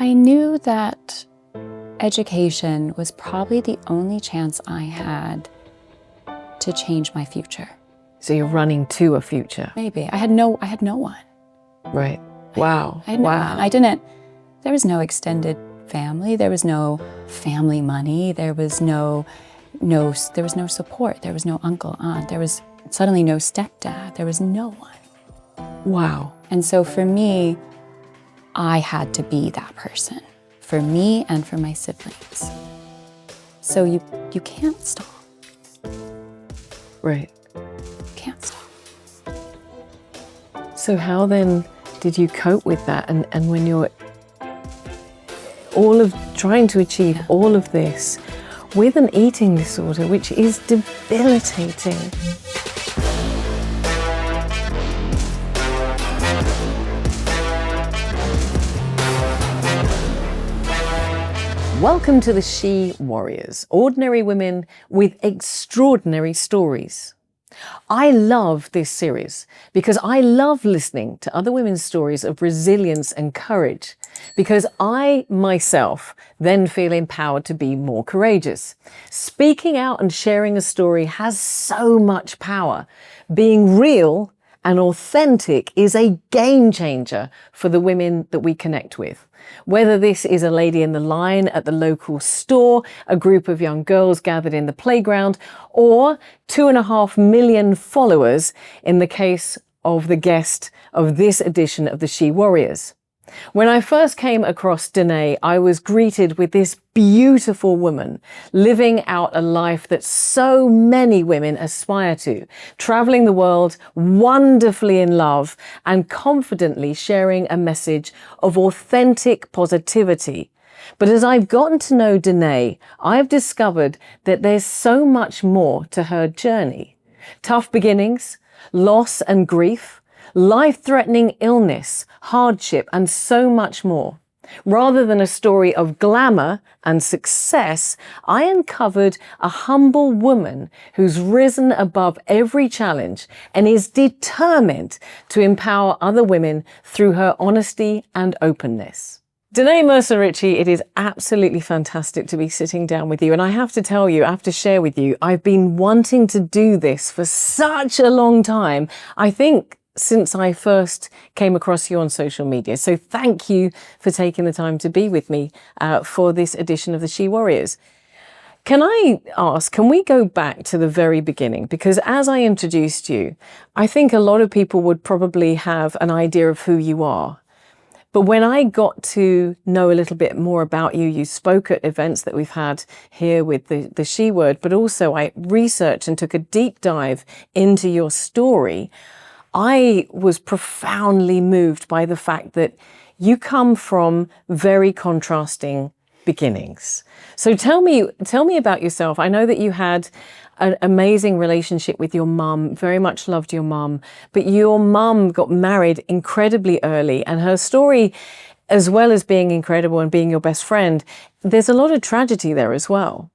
I knew that education was probably the only chance I had to change my future. So you're running to a future? Maybe. I had no one. Right. Wow. I had no one. There was no extended family. There was no family money. There was no support. There was no uncle, aunt. There was suddenly no stepdad. There was no one. Wow. And so for me, I had to be that person for me and for my siblings. So you can't stop. Right. You can't stop. So how then did you cope with that? And when you're trying to achieve all of this with an eating disorder, which is debilitating. Welcome to the She Warriors, ordinary women with extraordinary stories. I love this series because I love listening to other women's stories of resilience and courage, because I myself then feel empowered to be more courageous. Speaking out and sharing a story has so much power. Being real and authentic is a game changer for the women that we connect with. Whether this is a lady in the line at the local store, a group of young girls gathered in the playground, or 2.5 million followers in the case of the guest of this edition of the She Warriors. When I first came across Danae, I was greeted with this beautiful woman living out a life that so many women aspire to, traveling the world wonderfully in love and confidently sharing a message of authentic positivity. But as I've gotten to know Danae, I've discovered that there's so much more to her journey. Tough beginnings, loss and grief, life-threatening illness, hardship, and so much more. Rather than a story of glamour and success, I uncovered a humble woman who's risen above every challenge and is determined to empower other women through her honesty and openness. Danae Mercer Ricci, it is absolutely fantastic to be sitting down with you. And I have to tell you, I have to share with you, I've been wanting to do this for such a long time. I think since I first came across you on social media. So thank you for taking the time to be with me for this edition of the She Warriors. Can I ask, can we go back to the very beginning? Because as I introduced you, I think a lot of people would probably have an idea of who you are. But when I got to know a little bit more about you, you spoke at events that we've had here with the She Word, but also I researched and took a deep dive into your story. I was profoundly moved by the fact that you come from very contrasting beginnings. So tell me about yourself. I know that you had an amazing relationship with your mum, very much loved your mum, but your mum got married incredibly early, and her story, as well as being incredible and being your best friend, there's a lot of tragedy there as well.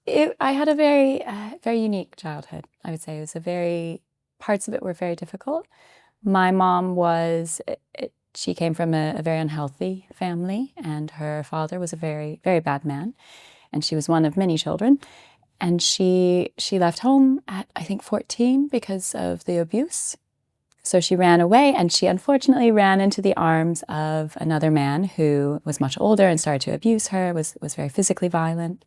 I had a very unique childhood, I would say. It was parts of it were very difficult. My mom she came from a very unhealthy family, and her father was a very, very bad man, and she was one of many children. And she left home at, I think, 14 because of the abuse. So she ran away, and she unfortunately ran into the arms of another man who was much older and started to abuse her, was very physically violent,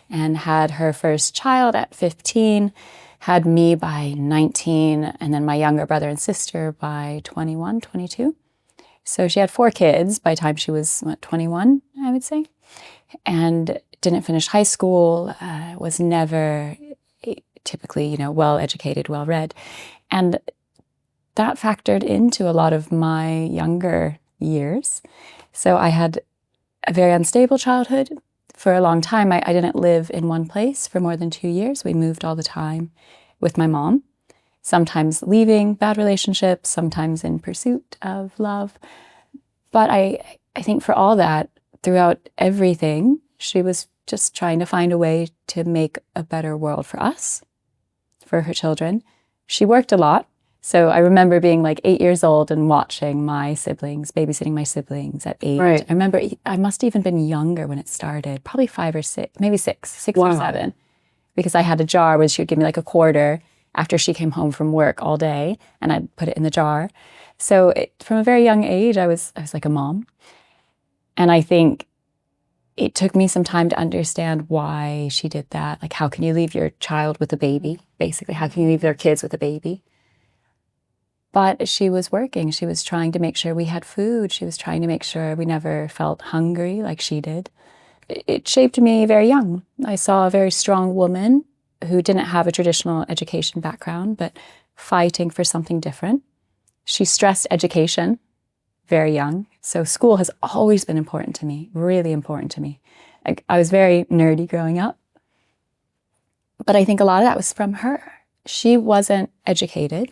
and had her first child at 15, had me by 19, and then my younger brother and sister by 21, 22. So she had 4 kids by the time she was, 21, I would say, and didn't finish high school, was never typically, well-educated, well-read. And that factored into a lot of my younger years. So I had a very unstable childhood. For a long time, I didn't live in one place for more than 2 years. We moved all the time with my mom, sometimes leaving bad relationships, sometimes in pursuit of love. But I think for all that, throughout everything, she was just trying to find a way to make a better world for us, for her children. She worked a lot, So I remember being like 8 years old and watching my siblings, babysitting my siblings at 8. Right. I remember I must have even been younger when it started, probably 5 or 6, maybe 6 or 7, because I had a jar where she would give me like a quarter after she came home from work all day, and I'd put it in the jar. So from a very young age, I was like a mom. And I think it took me some time to understand why she did that. Like, how can you leave your child with a baby? Basically, how can you leave their kids with a baby? But she was working. She was trying to make sure we had food. She was trying to make sure we never felt hungry like she did. It shaped me very young. I saw a very strong woman who didn't have a traditional education background, but fighting for something different. She stressed education very young. So school has always been important to me, really important to me. I was very nerdy growing up, but I think a lot of that was from her. She wasn't educated,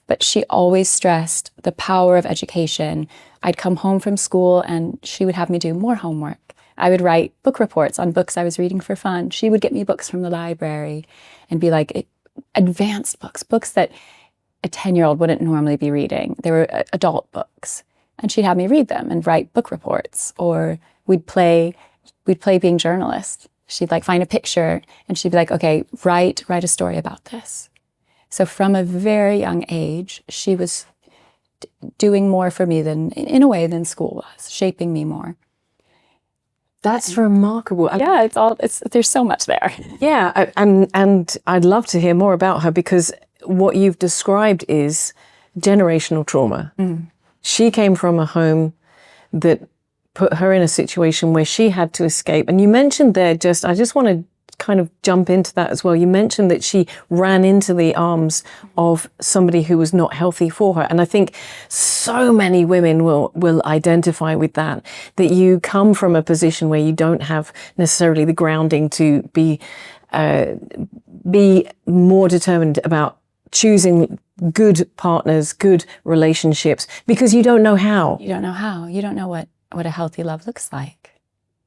but she always stressed the power of education. I'd come home from school and she would have me do more homework. I would write book reports on books I was reading for fun. She would get me books from the library and be like, advanced books that a 10-year-old wouldn't normally be reading. They were adult books. And she'd have me read them and write book reports, or we'd play being journalists. She'd like find a picture and she'd be like, okay, write a story about this. So from a very young age, she was doing more for me in a way than school was, shaping me more. That's remarkable. Yeah, there's so much there. Yeah, and I'd love to hear more about her, because what you've described is generational trauma. Mm. She came from a home that put her in a situation where she had to escape. And you mentioned there, I just want to kind of jump into that as well. You mentioned that she ran into the arms of somebody who was not healthy for her. And I think so many women will identify with that you come from a position where you don't have necessarily the grounding to be more determined about choosing good partners, good relationships, because you don't know how. You don't know how. You don't know what a healthy love looks like.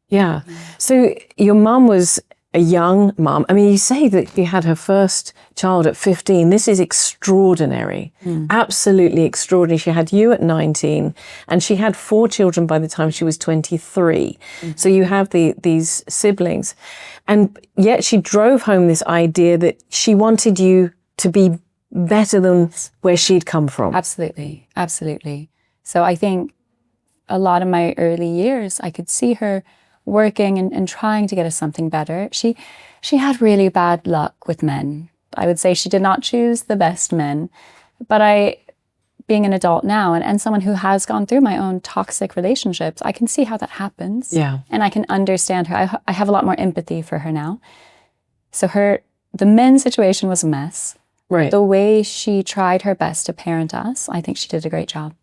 Yeah. So your mum was a young mum. I mean, you say that you had her first child at 15. This is extraordinary. Absolutely extraordinary. She had you at 19 and she had 4 children by the time she was 23. So you have these siblings. And yet she drove home this idea that she wanted you to be better than where she'd come from. Absolutely. Absolutely. So I think a lot of my early years, I could see her working and trying to get us something better. She had really bad luck with men. I would say she did not choose the best men. But being an adult now and someone who has gone through my own toxic relationships, I can see how that happens. Yeah. And I can understand her. I have a lot more empathy for her now. So the men's situation was a mess. Right. The way she tried her best to parent us, I think she did a great job.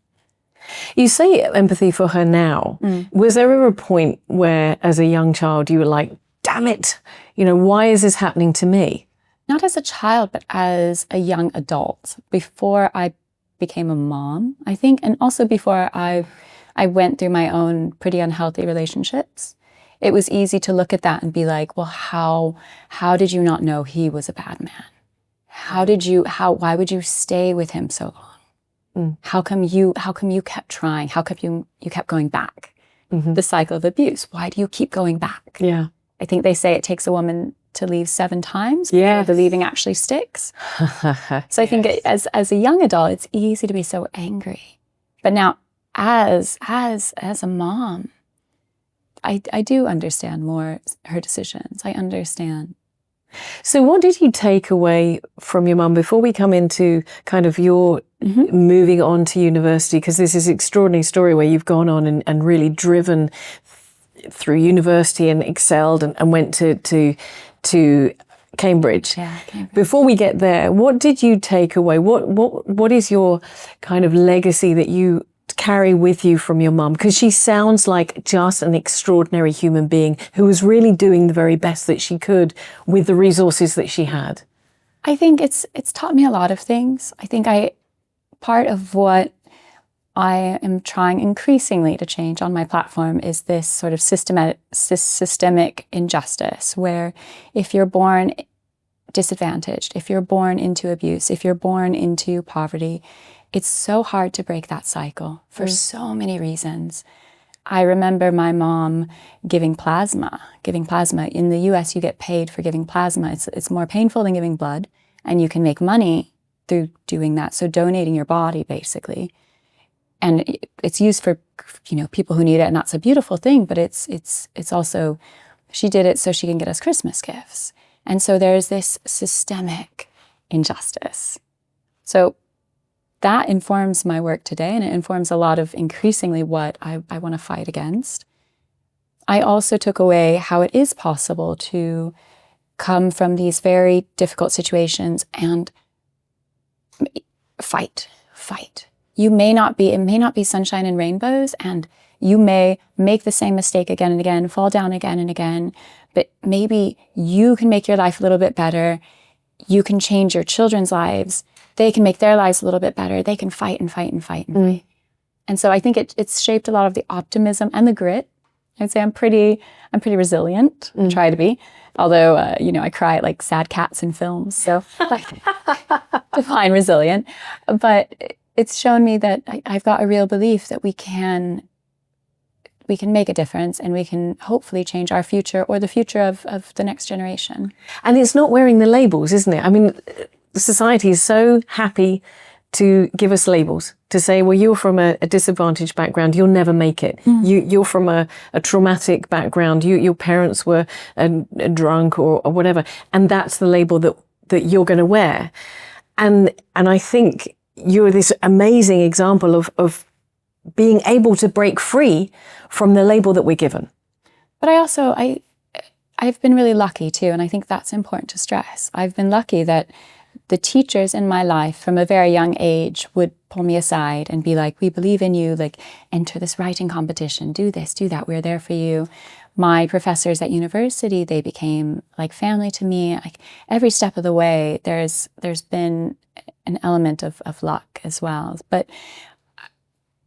You say empathy for her now. Was there ever a point where, as a young child, you were like, damn it, why is this happening to me? Not as a child, but as a young adult, before I became a mom, I think, and also before I went through my own pretty unhealthy relationships. It was easy to look at that and be like, well, how did you not know he was a bad man? Why would you stay with him so long? How come you kept trying? How come you kept going back? The cycle of abuse. Why do you keep going back? Yeah. I think they say it takes a woman to leave 7 times before the leaving actually sticks. So I think as a young adult, it's easy to be so angry. But now as a mom, I do understand more her decisions. I understand. So what did you take away from your mum before we come into kind of your moving on to university? Because this is an extraordinary story where you've gone on and really driven through university and excelled and went to Cambridge. Yeah, Cambridge. Before we get there, what did you take away? What is your kind of legacy that you carry with you from your mum? Because she sounds like just an extraordinary human being who was really doing the very best that she could with the resources that she had. I think it's taught me a lot of things. I think part of what I am trying increasingly to change on my platform is this sort of systemic injustice, where if you're born disadvantaged, if you're born into abuse, if you're born into poverty, it's so hard to break that cycle for so many reasons. I remember my mom giving plasma. In the US, you get paid for giving plasma. It's more painful than giving blood, and you can make money through doing that. So donating your body, basically. And it's used for, people who need it, and that's a beautiful thing, but it's also, she did it so she can get us Christmas gifts. And so there's this systemic injustice. So that informs my work today, and it informs a lot of increasingly what I want to fight against. I also took away how it is possible to come from these very difficult situations and fight. It may not be sunshine and rainbows, and you may make the same mistake again and again, fall down again and again, but maybe you can make your life a little bit better. You can change your children's lives. They can make their lives a little bit better. They can fight and fight and fight and fight. And so I think it's shaped a lot of the optimism and the grit. I'd say I'm pretty resilient. Try to be. Although, I cry at like sad cats in films. So define resilient. But it's shown me that I've got a real belief that we can make a difference, and we can hopefully change our future or the future of the next generation. And it's not wearing the labels, isn't it? I mean, society is so happy to give us labels, to say, well, you're from a disadvantaged background, you'll never make it. You're from a traumatic background, your parents were drunk or whatever, and that's the label that you're going to wear. And I think you're this amazing example of being able to break free from the label that we're given. But I've been really lucky too, and I think that's important to stress. I've been lucky that the teachers in my life from a very young age would pull me aside and be like, we believe in you, like enter this writing competition, do this, do that, we're there for you. My professors at university, they became like family to me. Like every step of the way, there's been an element of luck as well. But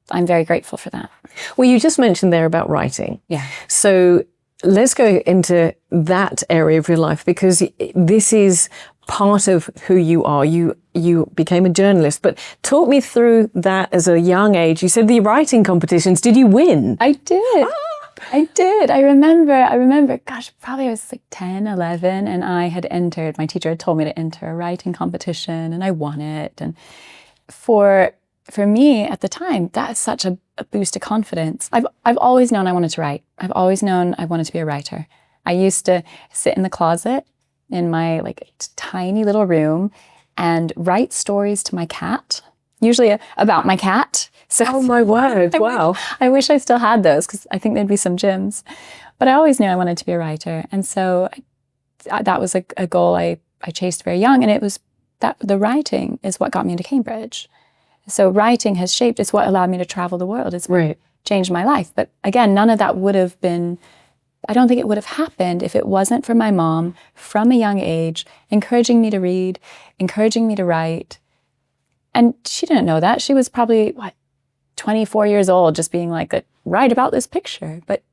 I'm very grateful for that. Well, you just mentioned there about writing. Yeah. So let's go into that area of your life, because this is part of who you are. You became a journalist, but talk me through that as a young age. You said the writing competitions, did you win? I did. I did. I remember, gosh, probably I was like 10, 11, and I had entered, my teacher had told me to enter a writing competition, and I won it. And for me at the time, that's such a boost of confidence. I've always known I wanted to write. I've always known I wanted to be a writer. I used to sit in the closet in my like tiny little room and write stories to my cat, usually about my cat. So, oh my word, wow. I wish I still had those, because I think there'd be some gems. But I always knew I wanted to be a writer. And so that was a goal I chased very young. And it was that the writing is what got me into Cambridge. So writing has shaped, it's what allowed me to travel the world. It's right. Changed my life. But again, none of that would have been, I don't think it would have happened if it wasn't for my mom from a young age encouraging me to read, encouraging me to write. And she didn't know that. She was probably, 24 years old, just being like, write about this picture. But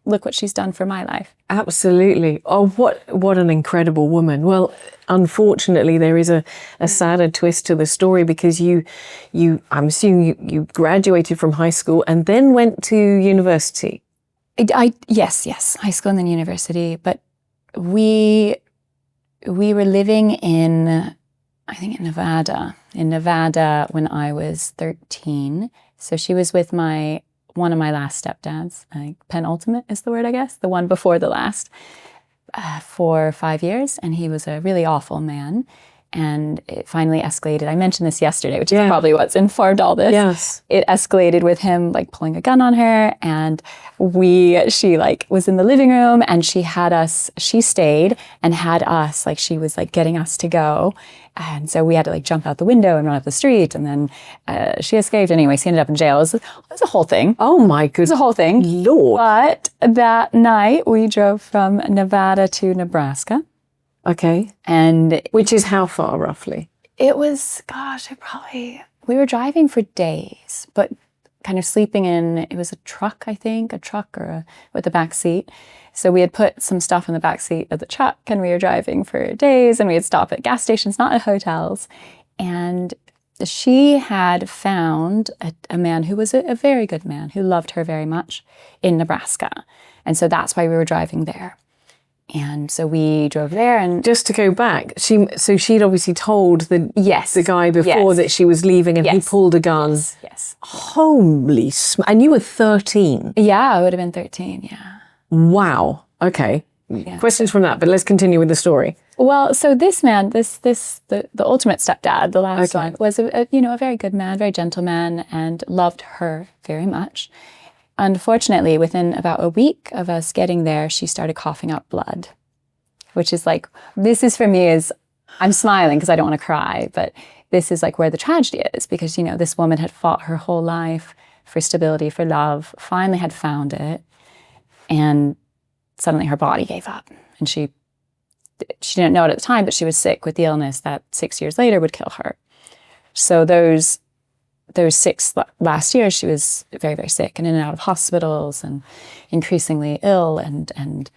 look what she's done for my life. Absolutely. Oh, what an incredible woman. Well, unfortunately, there is a sadder twist to the story, because I'm assuming you graduated from high school and then went to university. Yes, high school and then university. But we were living in Nevada when I was 13. So she was with one of my last stepdads, penultimate is the word, I guess, the one before the last, for 5 years. And he was a really awful man. And it finally escalated. I mentioned this yesterday, which is probably what's informed all this. Yes. It escalated with him like pulling a gun on her, and she like was in the living room, and she stayed and had us, like she was like getting us to go. And so we had to like jump out the window and run up the street, and then she escaped. Anyway, she ended up in jail. It was a whole thing. Oh my goodness. It was a whole thing. Lord. But that night we drove from Nevada to Nebraska. Okay. And which is how far roughly? It was, we were driving for days, but kind of sleeping in, it was a truck, I think, with a back seat. So we had put some stuff in the back seat of the truck, and we were driving for days, and we would stop at gas stations, not at hotels. And she had found a man who was a very good man, who loved her very much, in Nebraska. And so that's why we were driving there. And so we drove there, and just to go back, she'd obviously told the guy before Yes. that she was leaving, and he pulled a gun. Yes. Holy and you were 13. Yeah, I would have been 13, yeah. Wow. Okay. Yeah. Questions from that, but let's continue with the story. Well, so this man, the ultimate stepdad, the last one, was a very good man, very gentle man, and loved her very much. Unfortunately, within about a week of us getting there, she started coughing up blood, which is like, this is for me is, I'm smiling because I don't want to cry, but this is like where the tragedy is, because, this woman had fought her whole life for stability, for love, finally had found it, and suddenly her body gave up. And she didn't know it at the time, but she was sick with the illness that 6 years later would kill her. So those 6 last years, she was very, very sick and in and out of hospitals and increasingly ill, and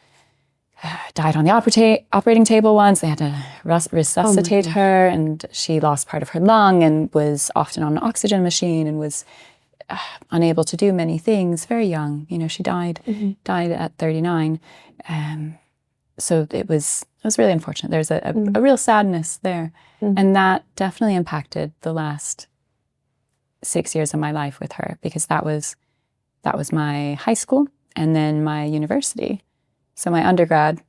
died on the operating table once. They had to resuscitate her, and she lost part of her lung and was often on an oxygen machine and was unable to do many things. Very young, she died at 39. So it was really unfortunate. There's a real sadness there, and that definitely impacted the last 6 years of my life with her, because that was my high school and then my university. So my undergrad,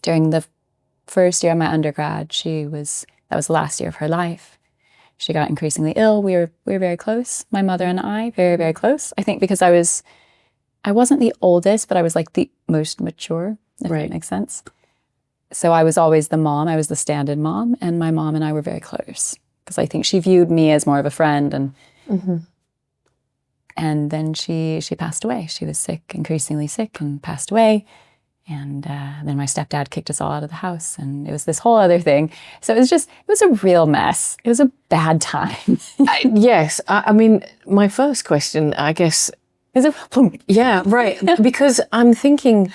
during the first year of my undergrad, that was the last year of her life. She got increasingly ill. We were very close, my mother and I, very, very close. I think because I wasn't the oldest, but I was like the most mature, if that makes sense. So I was always the mom. I was the stand-in mom, and my mom and I were very close, because I think she viewed me as more of a friend. And then she passed away. She was sick, increasingly sick, and passed away. And then my stepdad kicked us all out of the house, and it was this whole other thing. So it was a real mess. It was a bad time. Yes. I mean, my first question, I guess, is it? Yeah, right. Because I'm thinking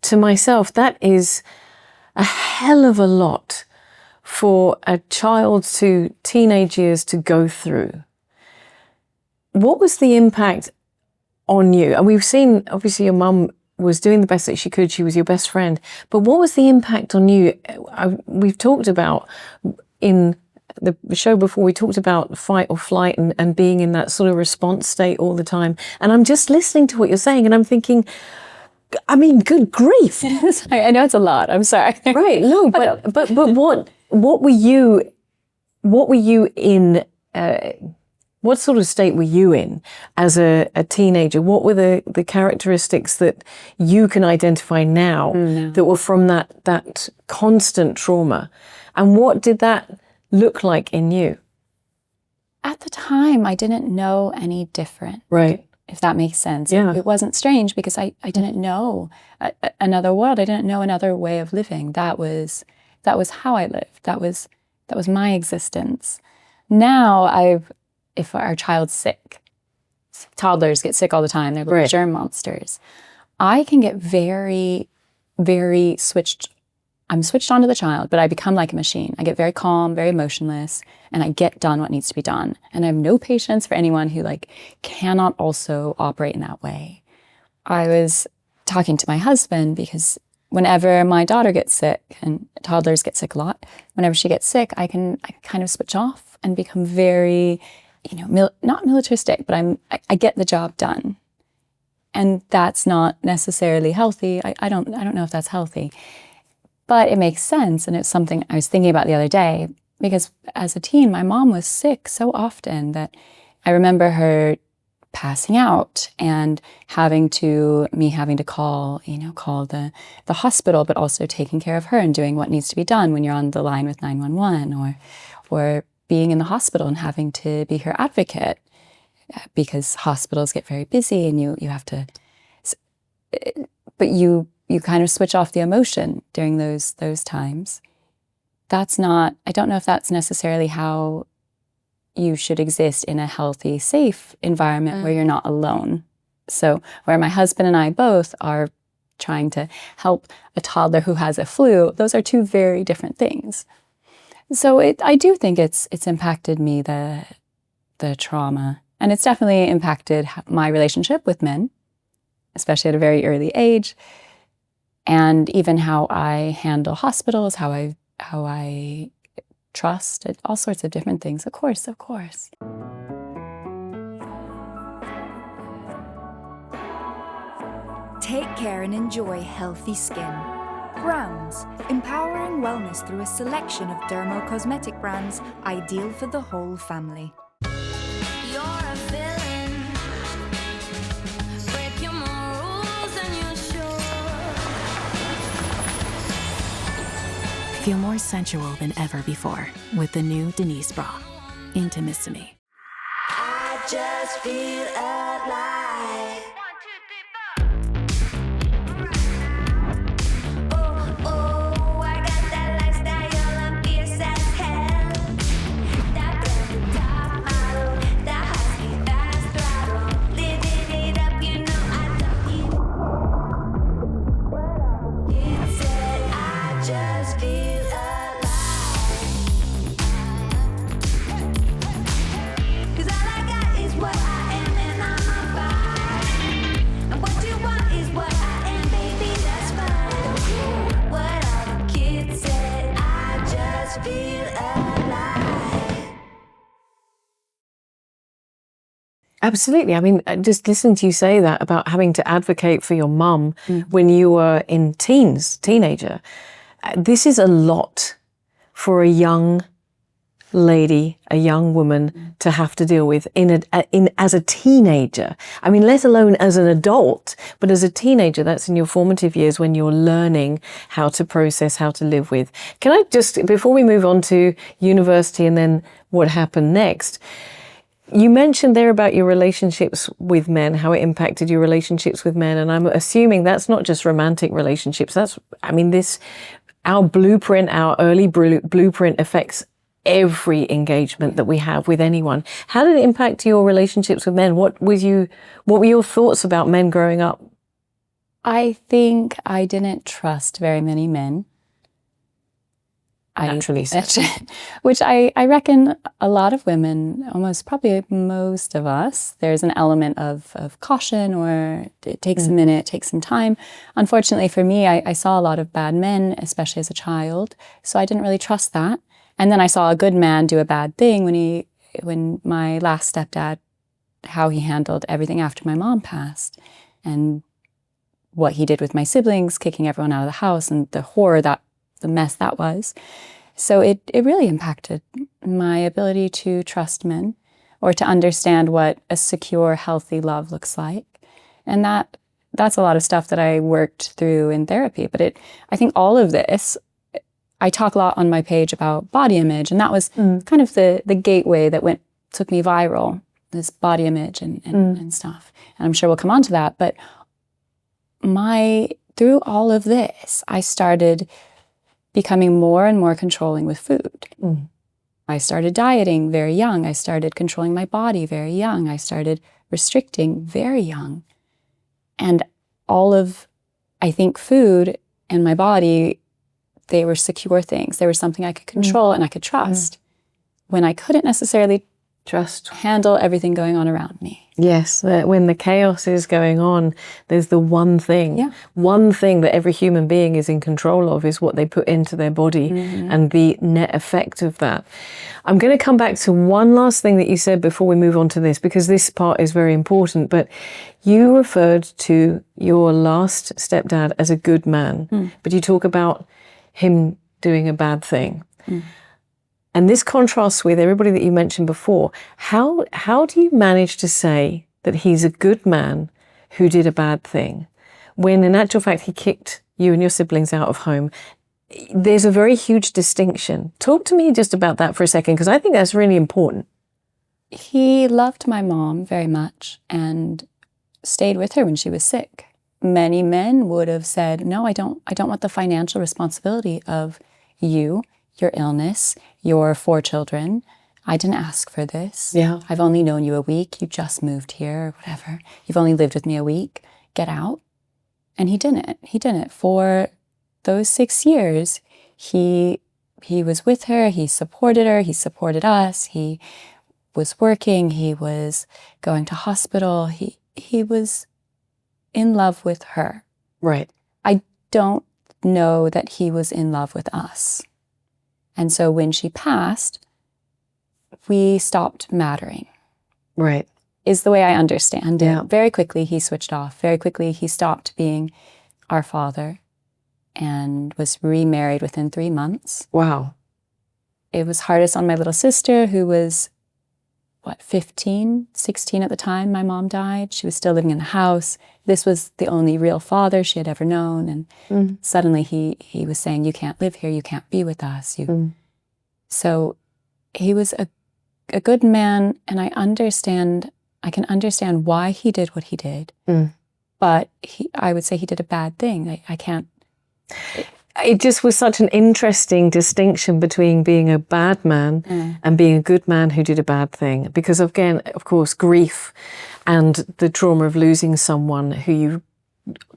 to myself, that is a hell of a lot for a child to teenage years to go through. What was the impact on you? And we've seen, obviously, your mum was doing the best that she could. She was your best friend. But what was the impact on you? We've talked about, in the show before, we talked about fight or flight and being in that sort of response state all the time. And I'm just listening to what you're saying, and I'm thinking, I mean, good grief. I know it's a lot. I'm sorry. Right. No, but what were you in? What sort of state were you in as a teenager? What were the characteristics that you can identify now that were from that constant trauma? And what did that look like in you? At the time, I didn't know any different. Right. If that makes sense. Yeah. It wasn't strange, because I didn't know another world. I didn't know another way of living. That was how I lived. That was my existence. Now if our child's sick, toddlers get sick all the time. They're little germ monsters. I can get very, very switched. I'm switched onto the child, but I become like a machine. I get very calm, very emotionless, and I get done what needs to be done. And I have no patience for anyone who cannot also operate in that way. I was talking to my husband, because whenever my daughter gets sick, and toddlers get sick a lot, whenever she gets sick, I kind of switch off and become very, not militaristic, but I get the job done. And that's not necessarily healthy. I don't know if that's healthy. But it makes sense, and it's something I was thinking about the other day, because as a teen, my mom was sick so often that I remember her passing out and having to call the hospital, but also taking care of her and doing what needs to be done when you're on the line with 911, or being in the hospital and having to be her advocate, because hospitals get very busy and you have to, but you kind of switch off the emotion during those times. I don't know if that's necessarily how you should exist in a healthy, safe environment where you're not alone. So where my husband and I both are trying to help a toddler who has a flu, those are two very different things. So I do think it's impacted me, the trauma. And it's definitely impacted my relationship with men, especially at a very early age. And even how I handle hospitals, how I trust, all sorts of different things. Of course. Take care and enjoy healthy skin. Browns, empowering wellness through a selection of dermo-cosmetic brands ideal for the whole family. You're a villain. Breaking more rules than you're sure. Feel more sensual than ever before with the new Denise bra. Intimissimi. I just feel alive. 1, 2, 3, 4. Oh, I got that lifestyle, I'm fierce as hell. That velvet top model, that husky fast throttle. Living it up, you know I love you. It said I just feel alive. 'Cause all I got is what I am and I'm on fire. And what you want is what I am, baby, that's fine. What all the kids said, I just feel alive. Absolutely. I mean, just listen to you say that about having to advocate for your mum when you were in teenager. This is a lot for a young lady, a young woman to have to deal with as a teenager. I mean, let alone as an adult, but as a teenager, that's in your formative years when you're learning how to process, how to live with. Can I just, before we move on to university and then what happened next, you mentioned there about your relationships with men, how it impacted your relationships with men. And I'm assuming that's not just romantic relationships. Our blueprint, our early blueprint affects every engagement that we have with anyone. How did it impact your relationships with men? What were your thoughts about men growing up? I think I didn't trust very many men. Naturally so. Which I reckon a lot of women, almost probably most of us, there's an element of caution, or it takes a minute, it takes some time. Unfortunately for me, I saw a lot of bad men, especially as a child, so I didn't really trust that. And then I saw a good man do a bad thing when my last stepdad, how he handled everything after my mom passed, and what he did with my siblings, kicking everyone out of the house, and the mess that was. So it really impacted my ability to trust men, or to understand what a secure, healthy love looks like. And that's a lot of stuff that I worked through in therapy. But I think all of this, I talk a lot on my page about body image, and that was kind of the gateway that took me viral, this body image and stuff. And I'm sure we'll come on to that. But through all of this, I started becoming more and more controlling with food. I started dieting very young. I started controlling my body very young. I started restricting very young. And I think food and my body, they were secure things. They were something I could control and I could trust when I couldn't necessarily handle everything going on around me. Yes, when the chaos is going on, there's the one thing that every human being is in control of, is what they put into their body and the net effect of that. I'm going to come back to one last thing that you said before we move on to this, because this part is very important, but you referred to your last stepdad as a good man, but you talk about him doing a bad thing. And this contrasts with everybody that you mentioned before. How do you manage to say that he's a good man who did a bad thing, when in actual fact he kicked you and your siblings out of home? There's a very huge distinction. Talk to me just about that for a second, because I think that's really important. He loved my mom very much and stayed with her when she was sick. Many men would have said, no, I don't want the financial responsibility of you, your illness, your 4 children. I didn't ask for this. Yeah. I've only known you a week. You just moved here or whatever. You've only lived with me a week. Get out. And he didn't. He didn't. For those 6 years, he was with her. He supported her. He supported us. He was working. He was going to hospital. He was in love with her. Right. I don't know that he was in love with us. And so when she passed, we stopped mattering. Right. Is the way I understand Yeah. it. Very quickly, he switched off. Very quickly, he stopped being our father and was remarried within 3 months. Wow. It was hardest on my little sister, who was, 15, 16 at the time my mom died. She was still living in the house. This was the only real father she had ever known. And suddenly he was saying, you can't live here. You can't be with us. So he was a good man, and I can understand why he did what he did. But I would say he did a bad thing. I can't. It just was such an interesting distinction between being a bad man and being a good man who did a bad thing. Because again, of course, grief and the trauma of losing someone who you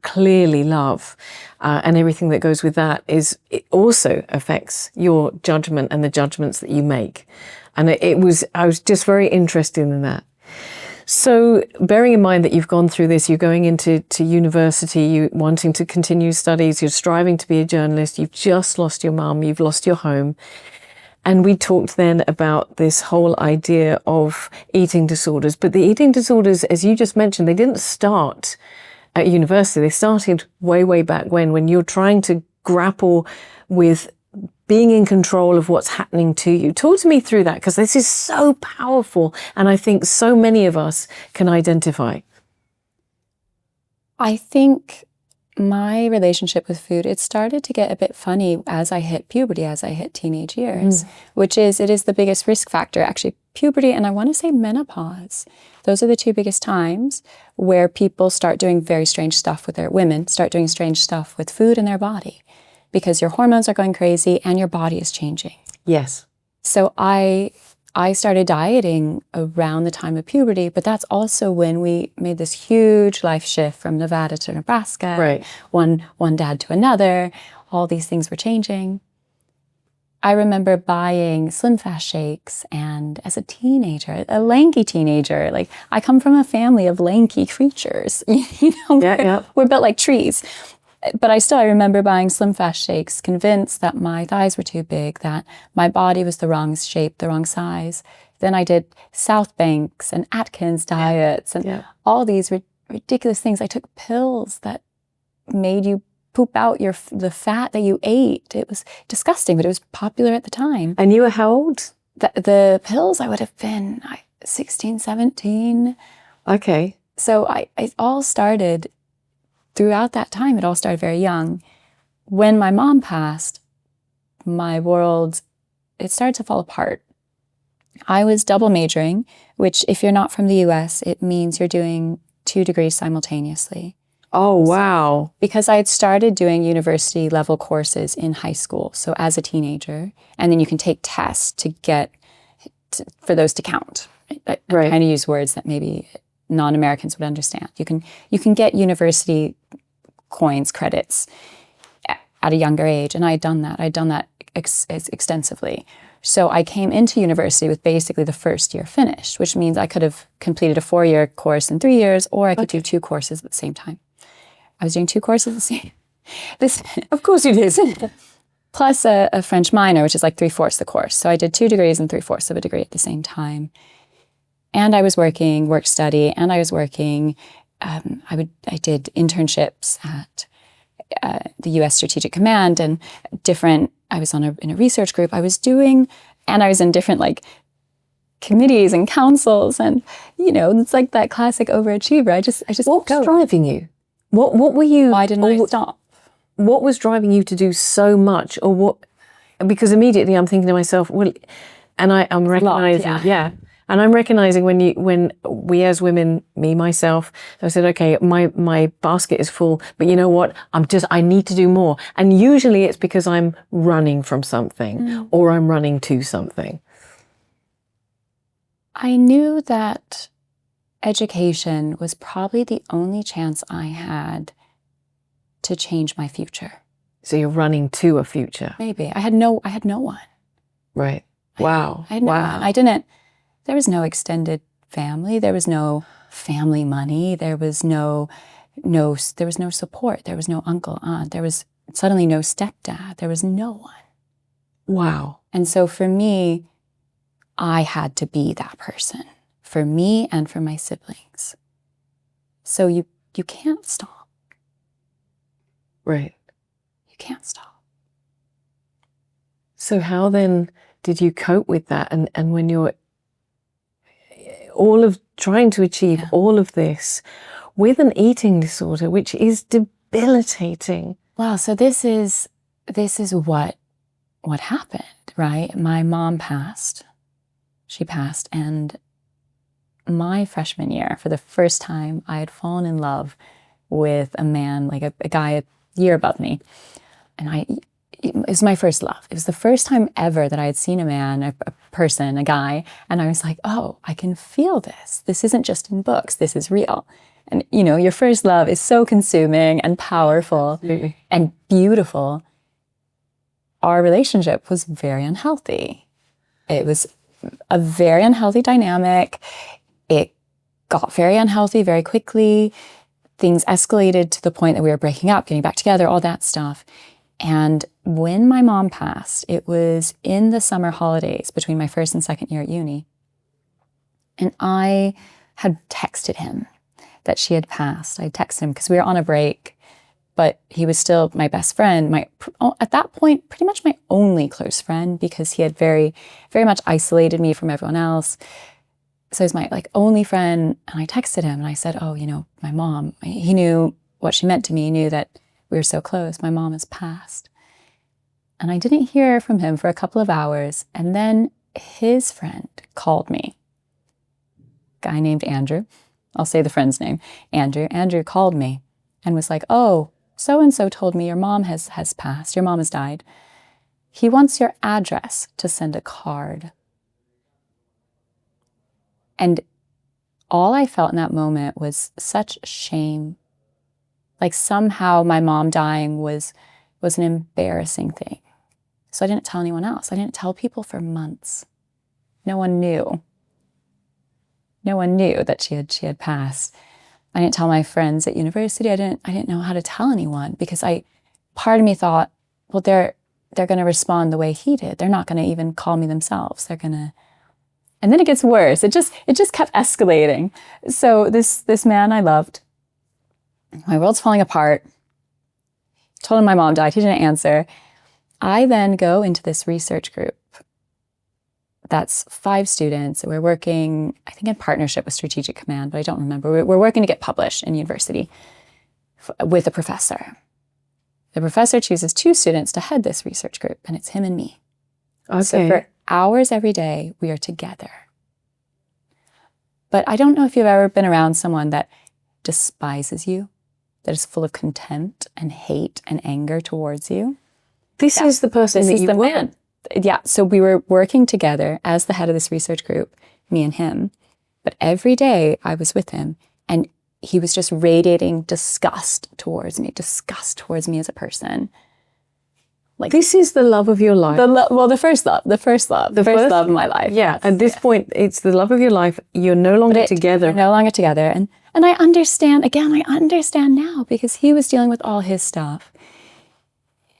clearly love and everything that goes with that it also affects your judgment and the judgments that you make. And I was just very interested in that. So bearing in mind that you've gone through this, you're going into university, you wanting to continue studies, you're striving to be a journalist, you've just lost your mum, you've lost your home. And we talked then about this whole idea of eating disorders. But the eating disorders, as you just mentioned, they didn't start at university. They started way, way back when you're trying to grapple with being in control of what's happening to you. Talk to me through that, because this is so powerful, and I think so many of us can identify. I think my relationship with food, it started to get a bit funny as I hit puberty, as I hit teenage years, it is the biggest risk factor, actually, puberty, and I want to say menopause. Those are the two biggest times where people start doing very strange stuff with women start doing strange stuff with food in their body, because your hormones are going crazy and your body is changing. Yes. So I started dieting around the time of puberty, but that's also when we made this huge life shift from Nevada to Nebraska. Right. One dad to another. All these things were changing. I remember buying Slim Fast shakes, and as a teenager, a lanky teenager, like I come from a family of lanky creatures. We're built like trees. But I remember buying Slim Fast shakes, convinced that my thighs were too big, that my body was the wrong shape, the wrong size. Then I did South Banks and Atkins diets and all these ridiculous things. I took pills that made you poop out the fat that you ate. It was disgusting, but it was popular at the time. And you were how old? The pills, I would have been 16, 17. Okay. So it all started. Throughout that time, it all started very young. When my mom passed, my world, it started to fall apart. I was double majoring, which if you're not from the US, it means you're doing 2 degrees simultaneously. Oh, wow. Because I had started doing university level courses in high school, so as a teenager, and then you can take tests to for those to count. I kind of use words that maybe non-Americans would understand. You can get university coins, credits at a younger age, and I had done that. I'd done that extensively. So I came into university with basically the first year finished, which means I could have completed a 4-year course in 3 years, or I could do 2 courses at the same time. I was doing 2 courses at the same. Of course you did. Plus a French minor, which is like 3/4 the course. So I did 2 degrees and 3/4 of a degree at the same time. And I was working, work study, and I was working. I did internships at the U.S. Strategic Command and I was in a research group. I was in different committees and councils, and it's like that classic overachiever. I just What was driving you? What were you? Why didn't I stop? What was driving you to do so much, or what? Because immediately I'm thinking to myself, well, and I'm recognizing, and I'm recognizing when we as women, me, myself, I said, okay, my basket is full, but you know what? I need to do more. And usually it's because I'm running from something or I'm running to something. I knew that education was probably the only chance I had to change my future. So you're running to a future. Maybe. I had no one. Right. Wow. I had no one. There was no extended family. There was no family money. There was no support. There was no uncle, aunt. There was suddenly no stepdad. There was no one. Wow. And so for me, I had to be that person for me and for my siblings. So you can't stop. Right. You can't stop. So how then did you cope with that? And when you're trying to achieve all of this with an eating disorder, which is debilitating. Well, so this is what happened, right? My mom passed. She passed, and my freshman year, for the first time, I had fallen in love with a man, like a guy a year above me. And it was my first love. It was the first time ever that I had seen a man, a person, a guy, and I was like, oh, I can feel this. This isn't just in books. This is real. And, your first love is so consuming and powerful and beautiful. Our relationship was very unhealthy. It was a very unhealthy dynamic. It got very unhealthy very quickly. Things escalated to the point that we were breaking up, getting back together, all that stuff. And when my mom passed, it was in the summer holidays between my first and second year at uni. And I had texted him that she had passed. I texted him because we were on a break, but he was still my best friend, at that point, pretty much my only close friend, because he had very, very much isolated me from everyone else. So he was my only friend. And I texted him and I said, oh, my mom, he knew what she meant to me. He knew that we were so close. My mom has passed. And I didn't hear from him for a couple of hours. And then his friend called me, a guy named Andrew. I'll say the friend's name, Andrew. Andrew called me and was like, oh, so-and-so told me your mom has passed. Your mom has died. He wants your address to send a card. And all I felt in that moment was such shame. Like somehow my mom dying was an embarrassing thing. So I didn't tell anyone else. I didn't tell people for months. No one knew. No one knew that she had passed. I didn't tell my friends at university. I didn't know how to tell anyone, because part of me thought, well, they're going to respond the way he did. They're not going to even call me themselves. They're going to. And then it gets worse. It just kept escalating. So this man I loved, my world's falling apart. Told him my mom died. He didn't answer. I then go into this research group. That's 5 students. We're working, I think, in partnership with Strategic Command, but I don't remember. We're working to get published in university with a professor. The professor chooses 2 students to head this research group, and it's him and me. Okay. So for hours every day, we are together. But I don't know if you've ever been around someone that despises you, that is full of contempt and hate and anger towards you. This is the person that you were. Man. Yeah, so we were working together as the head of this research group, me and him. But every day I was with him, and he was just radiating disgust towards me as a person. Like, this is the love of your life. The first love of my life. Yeah, at this point, it's the love of your life. You're no longer together. We're no longer together. And I understand now, because he was dealing with all his stuff.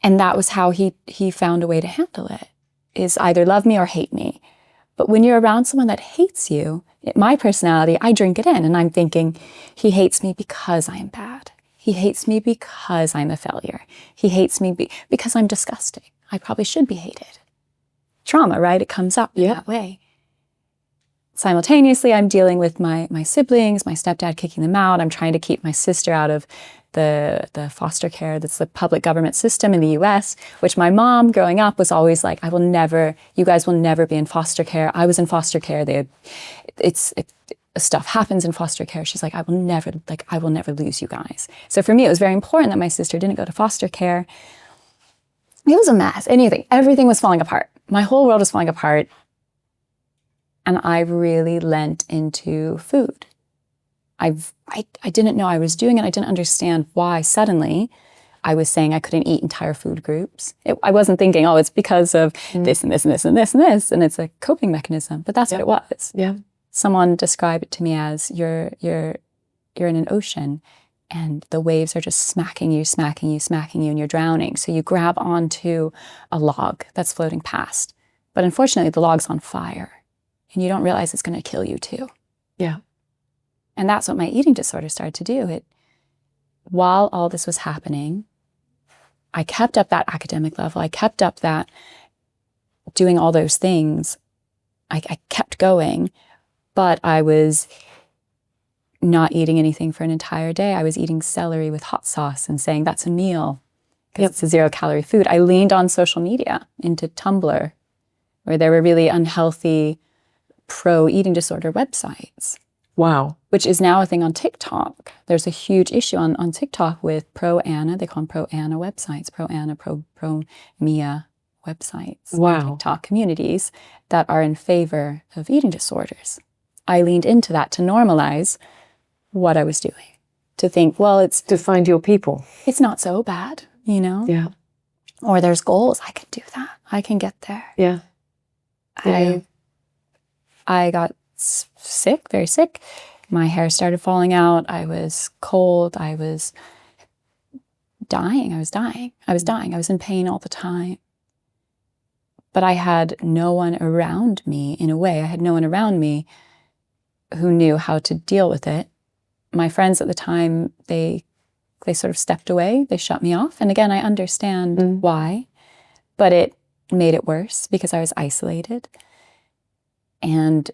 And that was how he found a way to handle it, is either love me or hate me. But when you're around someone that hates you, my personality, I drink it in, and I'm thinking, he hates me because I am bad. He hates me because I'm a failure. He hates me because I'm disgusting. I probably should be hated. Trauma, right? It comes up in that way. Simultaneously, I'm dealing with my siblings, my stepdad kicking them out. I'm trying to keep my sister out of the foster care. That's the public government system in the US, which my mom growing up was always like, you guys will never be in foster care. I was in foster care. Stuff happens in foster care. She's like, I will never lose you guys. So for me, it was very important that my sister didn't go to foster care. It was a mess. Everything was falling apart. My whole world was falling apart. And I really lent into food. I didn't know I was doing it. I didn't understand why suddenly I was saying I couldn't eat entire food groups. I wasn't thinking, oh, it's because of this and this and this and this and this, and it's a coping mechanism. But that's what it was. Yeah. Someone described it to me as you're in an ocean, and the waves are just smacking you, and you're drowning. So you grab onto a log that's floating past. But unfortunately, the log's on fire, and you don't realize it's going to kill you too. Yeah. And that's what my eating disorder started to do. While all this was happening, I kept up that academic level. I kept up that doing all those things. I kept going, but I was not eating anything for an entire day. I was eating celery with hot sauce and saying that's a meal because it's a 0-calorie food. I leaned on social media into Tumblr, where there were really unhealthy pro-eating disorder websites. Wow. Which is now a thing on TikTok. There's a huge issue on TikTok with pro-Anna. They call them pro-Anna websites, pro-Anna, pro-Mia websites. Wow. TikTok communities that are in favor of eating disorders. I leaned into that to normalize what I was doing. To think, well, it's To find your people. It's not so bad, you know? Yeah. Or there's goals. I can do that. I can get there. Yeah. Yeah. I got sick, very sick. My hair started falling out. I was cold. I was dying. I was in pain all the time. But I had no one around me, in a way. I had no one around me who knew how to deal with it. My friends at the time, they sort of stepped away. They shut me off. And again, I understand why, but it made it worse because I was isolated. And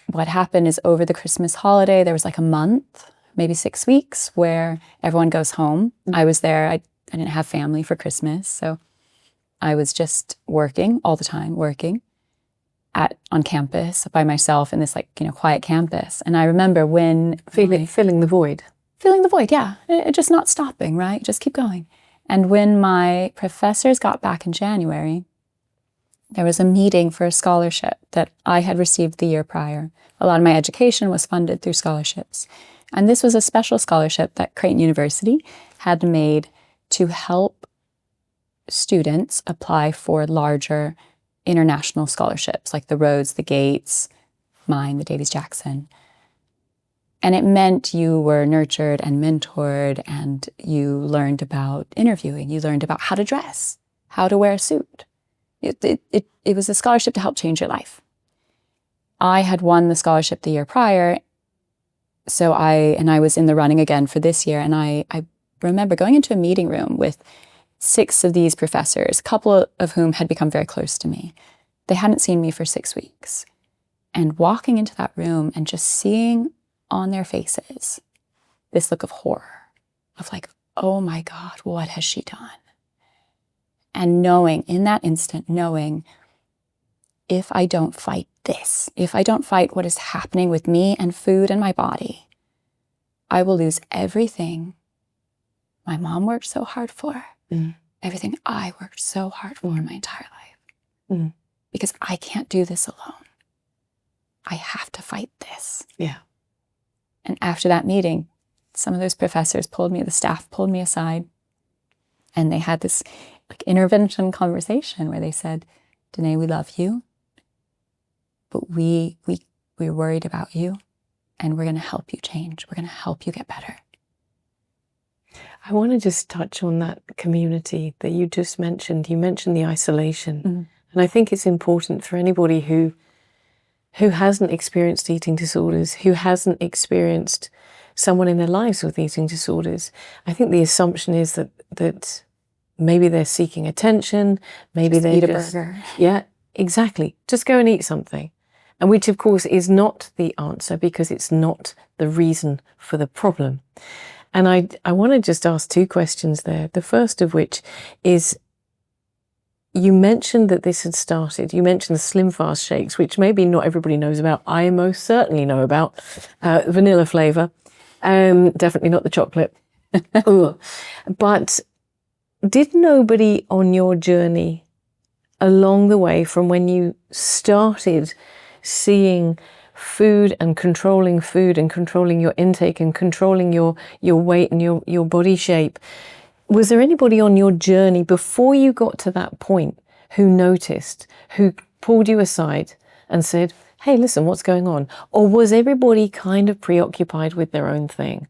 what happened is over the Christmas holiday, there was like a month, maybe 6 weeks, where everyone goes home. I was there. I didn't have family for Christmas, so I was just working all the time, on campus by myself in this quiet campus. And I remember when Filling the void. Filling the void, yeah. Just not stopping, right? Just keep going. And when my professors got back in January, there was a meeting for a scholarship that I had received the year prior. A lot of my education was funded through scholarships. And this was a special scholarship that Creighton University had made to help students apply for larger international scholarships, like the Rhodes, the Gates, mine, the Davies-Jackson. And it meant you were nurtured and mentored, and you learned about interviewing. You learned about how to dress, how to wear a suit. It was a scholarship to help change your life. I had won the scholarship the year prior, so I was in the running again for this year. And I remember going into a meeting room with 6 of these professors, a couple of whom had become very close to me. They hadn't seen me for 6 weeks. And walking into that room and just seeing on their faces this look of horror, of like, oh my God, what has she done? And knowing, in that instant, if I don't fight this, if I don't fight what is happening with me and food and my body, I will lose everything my mom worked so hard for, everything I worked so hard for my entire life. Because I can't do this alone. I have to fight this. Yeah. And after that meeting, some of those professors the staff pulled me aside, and they had this intervention conversation where they said, Danae, we love you, but we're worried about you, and we're going to help you change. We're going to help you get better. I want to just touch on that community that you just mentioned. You mentioned the isolation. And I think it's important for anybody who hasn't experienced eating disorders, who hasn't experienced someone in their lives with eating disorders. I think the assumption is that maybe they're seeking attention, maybe Just they eat a burger. Yeah, exactly. Just go and eat something. And which, of course, is not the answer, because it's not the reason for the problem. And I want to just ask 2 questions there. The first of which is, you mentioned that this had started. You mentioned the Slim Fast shakes, which maybe not everybody knows about. I most certainly know about vanilla flavour. Definitely not the chocolate. But did nobody on your journey along the way, from when you started seeing food and controlling your intake and controlling your weight and your body shape. Was there anybody on your journey before you got to that point who noticed, who pulled you aside and said, hey, listen, what's going on? Or was everybody kind of preoccupied with their own thing?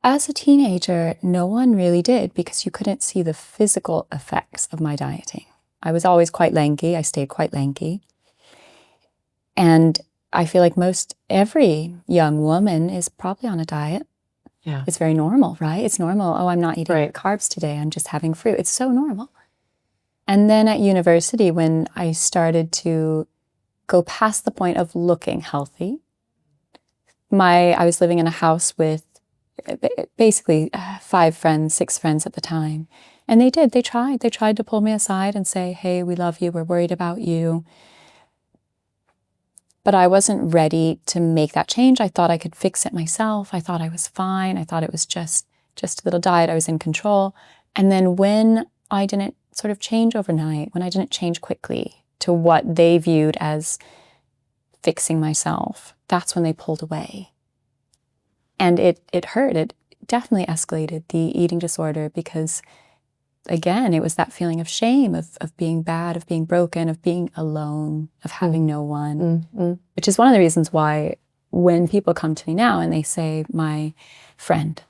As a teenager, no one really did, because you couldn't see the physical effects of my dieting. I was always quite lanky. I stayed quite lanky. And I feel like every young woman is probably on a diet. Yeah. It's very normal, right? It's normal. Oh, I'm not eating Right. carbs today. I'm just having fruit. It's so normal. And then at university, when I started to go past the point of looking healthy, I was living in a house with basically 5 friends, 6 friends at the time. And they tried to pull me aside and say, hey, we love you. We're worried about you. But I wasn't ready to make that change. I thought I could fix it myself. I thought I was fine. I thought it was just a little diet. I was in control. And then when I didn't sort of change overnight, when I didn't change quickly to what they viewed as fixing myself, that's when they pulled away. And it hurt. It definitely escalated the eating disorder because, again, it was that feeling of shame, of being bad, of being broken, of being alone, of having no one, which is one of the reasons why when people come to me now and they say, my friend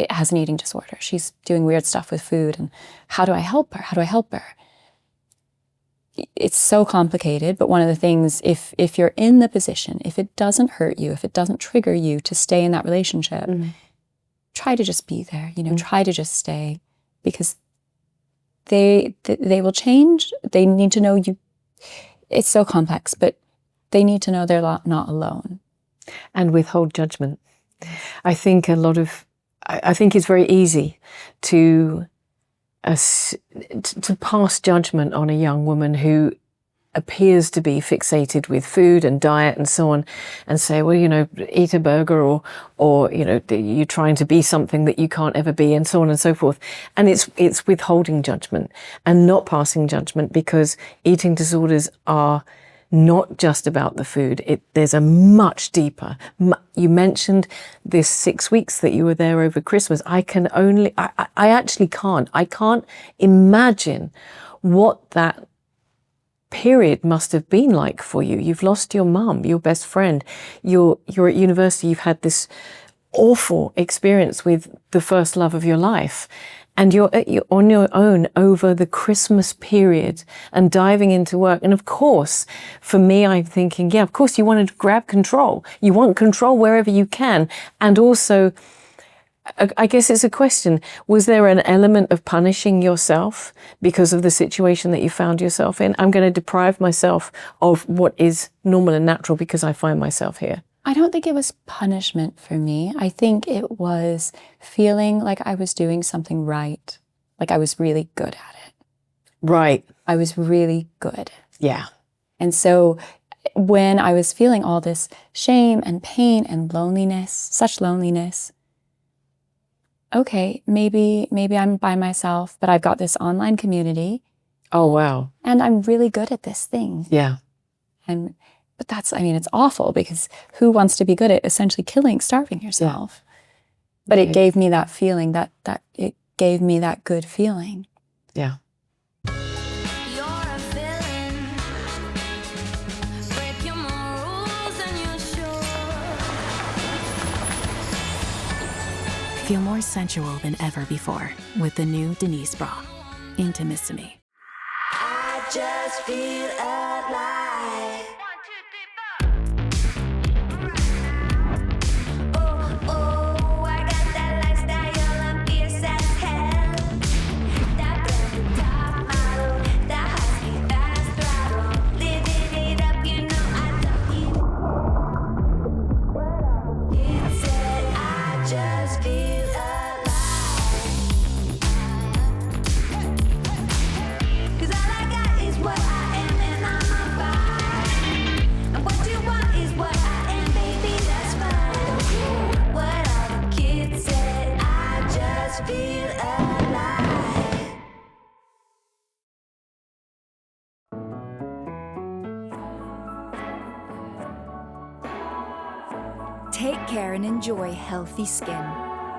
has an eating disorder, she's doing weird stuff with food, and how do I help her? How do I help her? It's so complicated, but one of the things, if you're in the position, if it doesn't hurt you, if it doesn't trigger you to stay in that relationship, try to just be there, try to just stay, because they will change. They need to know you. It's so complex, but they need to know they're not alone. And withhold judgment. I think I think it's very easy to pass judgment on a young woman who appears to be fixated with food and diet and so on, and say, well, eat a burger, or you're trying to be something that you can't ever be, and so on and so forth. And it's withholding judgment and not passing judgment, because eating disorders are not just about the food. There's a much deeper. You mentioned this 6 weeks that you were there over Christmas. I actually can't. I can't imagine what that period must have been like for you. You've lost your mum, your best friend. You're at university. You've had this awful experience with the first love of your life. And you're on your own over the Christmas period and diving into work. And of course, for me, I'm thinking, yeah, of course you want to grab control. You want control wherever you can. And also, I guess it's a question, was there an element of punishing yourself because of the situation that you found yourself in? I'm going to deprive myself of what is normal and natural because I find myself here. I don't think it was punishment for me. I think it was feeling like I was doing something right, like I was really good at it. Right. I was really good. Yeah. And so when I was feeling all this shame and pain and loneliness, such loneliness, okay, maybe I'm by myself, but I've got this online community. Oh, wow. And I'm really good at this thing. Yeah. But it's awful, because who wants to be good at essentially starving yourself? Yeah. But it gave me that feeling, that it gave me that good feeling. Yeah. You're a villain. Breaking more rules than you should. Feel more sensual than ever before with the new Denise bra. Intimissimi. I just feel alive. Take care and enjoy healthy skin.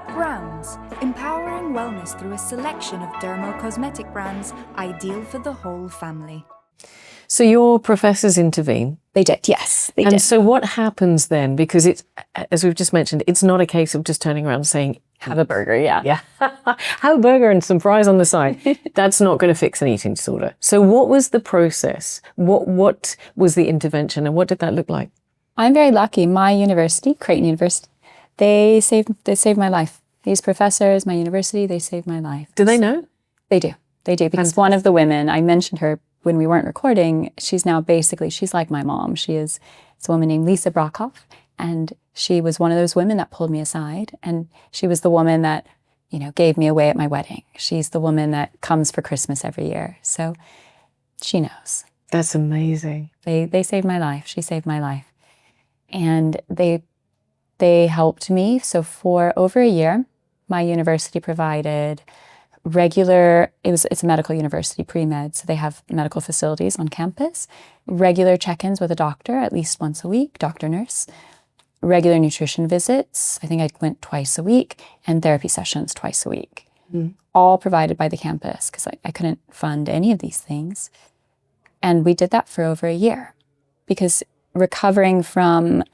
Browns, empowering wellness through a selection of dermo-cosmetic brands ideal for the whole family. So your professors intervene. They did, yes, they And did. so what happens then? Because it's, as we've just mentioned, it's not a case of just turning around and saying, Have a burger, yeah. yeah, have a burger and some fries on the side. That's not going to fix an eating disorder. So what was the process? What was the intervention and what did that look like? I'm very lucky. My university, Creighton University, they saved my life. These professors, my university, they saved my life. Do they know? They do. They do. Because one of the women, I mentioned her when we weren't recording, she's now basically, she's like my mom. It's a woman named Lisa Brockhoff. And she was one of those women that pulled me aside. And she was the woman that, gave me away at my wedding. She's the woman that comes for Christmas every year. So she knows. That's amazing. They saved my life. She saved my life. And they helped me. So for over a year, my university provided it's a medical university, pre-med, so they have medical facilities on campus, regular check-ins with a doctor at least once a week, doctor, nurse, regular nutrition visits, I think I went twice a week, and therapy sessions twice a week, all provided by the campus because I couldn't fund any of these things. And we did that for over a year because recovering from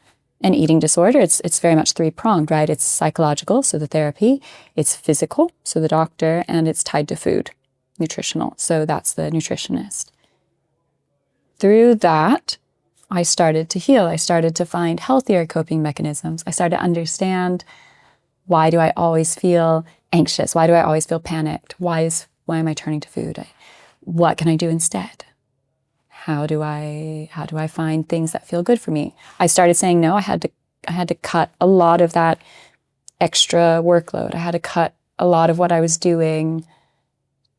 an eating disorder, it's very much three-pronged, right? It's psychological, so the therapy, it's physical, so the doctor, and it's tied to food, nutritional, so that's the nutritionist. Through that, I started to heal. I started to find healthier coping mechanisms. I started to understand, why do I always feel anxious? Why do I always feel panicked? Why am I turning to food? What can I do instead? How do I find things that feel good for me? I started saying no. I had to cut a lot of that extra workload. I had to cut a lot of what I was doing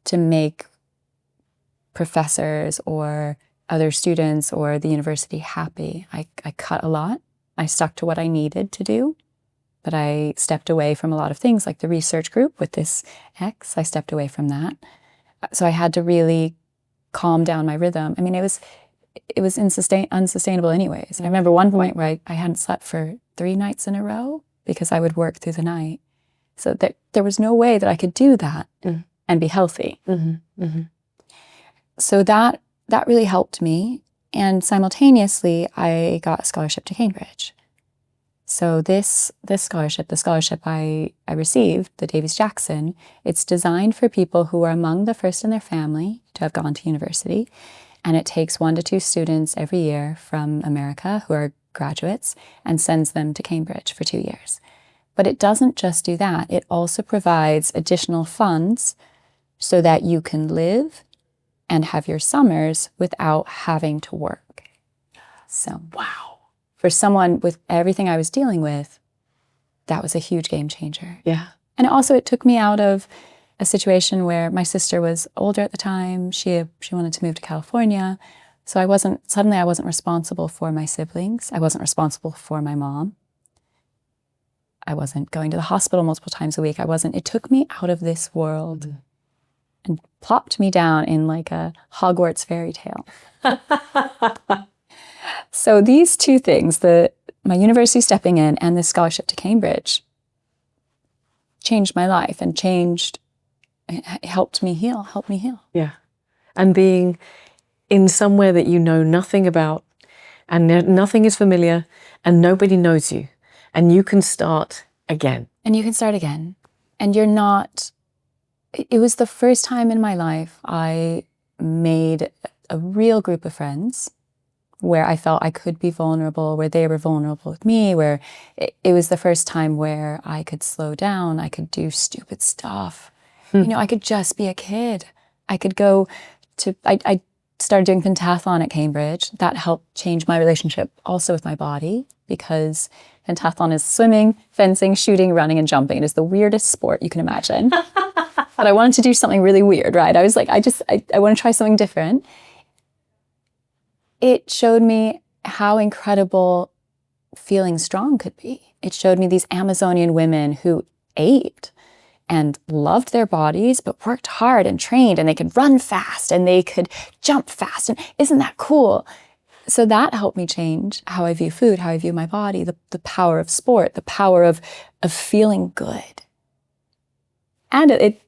to make professors or other students or the university happy. I cut a lot. I stuck to what I needed to do, but I stepped away from a lot of things like the research group with this ex. I stepped away from that. So I had to really calm down my rhythm. I mean, it was unsustainable anyways. I remember one point where I hadn't slept for 3 nights in a row because I would work through the night. So there was no way that I could do that and be healthy. So that really helped me. And simultaneously, I got a scholarship to Cambridge. So this scholarship, the scholarship I received, the Davies-Jackson, it's designed for people who are among the first in their family to have gone to university. And it takes 1 to 2 students every year from America who are graduates and sends them to Cambridge for 2 years. But it doesn't just do that. It also provides additional funds so that you can live and have your summers without having to work. So, wow. For someone with everything I was dealing with, that was a huge game changer. Yeah. And also it took me out of a situation where my sister was older at the time. She wanted to move to California. So I wasn't responsible for my siblings. I wasn't responsible for my mom. I wasn't going to the hospital multiple times a week. It took me out of this world and plopped me down in like a Hogwarts fairy tale. So these two things, my university stepping in and the scholarship to Cambridge, changed my life and helped me heal. Yeah. And being in somewhere that you know nothing about and nothing is familiar and nobody knows you and you can start again. And you can start again. And you're not, it was the first time in my life I made a real group of friends where I felt I could be vulnerable, where they were vulnerable with me, where it was the first time where I could slow down, I could do stupid stuff. I could just be a kid. I could go I started doing pentathlon at Cambridge. That helped change my relationship also with my body because pentathlon is swimming, fencing, shooting, running, and jumping. It is the weirdest sport you can imagine. But I wanted to do something really weird, right? I was like, I want to try something different. It showed me how incredible feeling strong could be. It showed me these Amazonian women who ate and loved their bodies, but worked hard and trained, and they could run fast and they could jump fast. And isn't that cool? So that helped me change how I view food, how I view my body, the power of sport, the power of feeling good. And it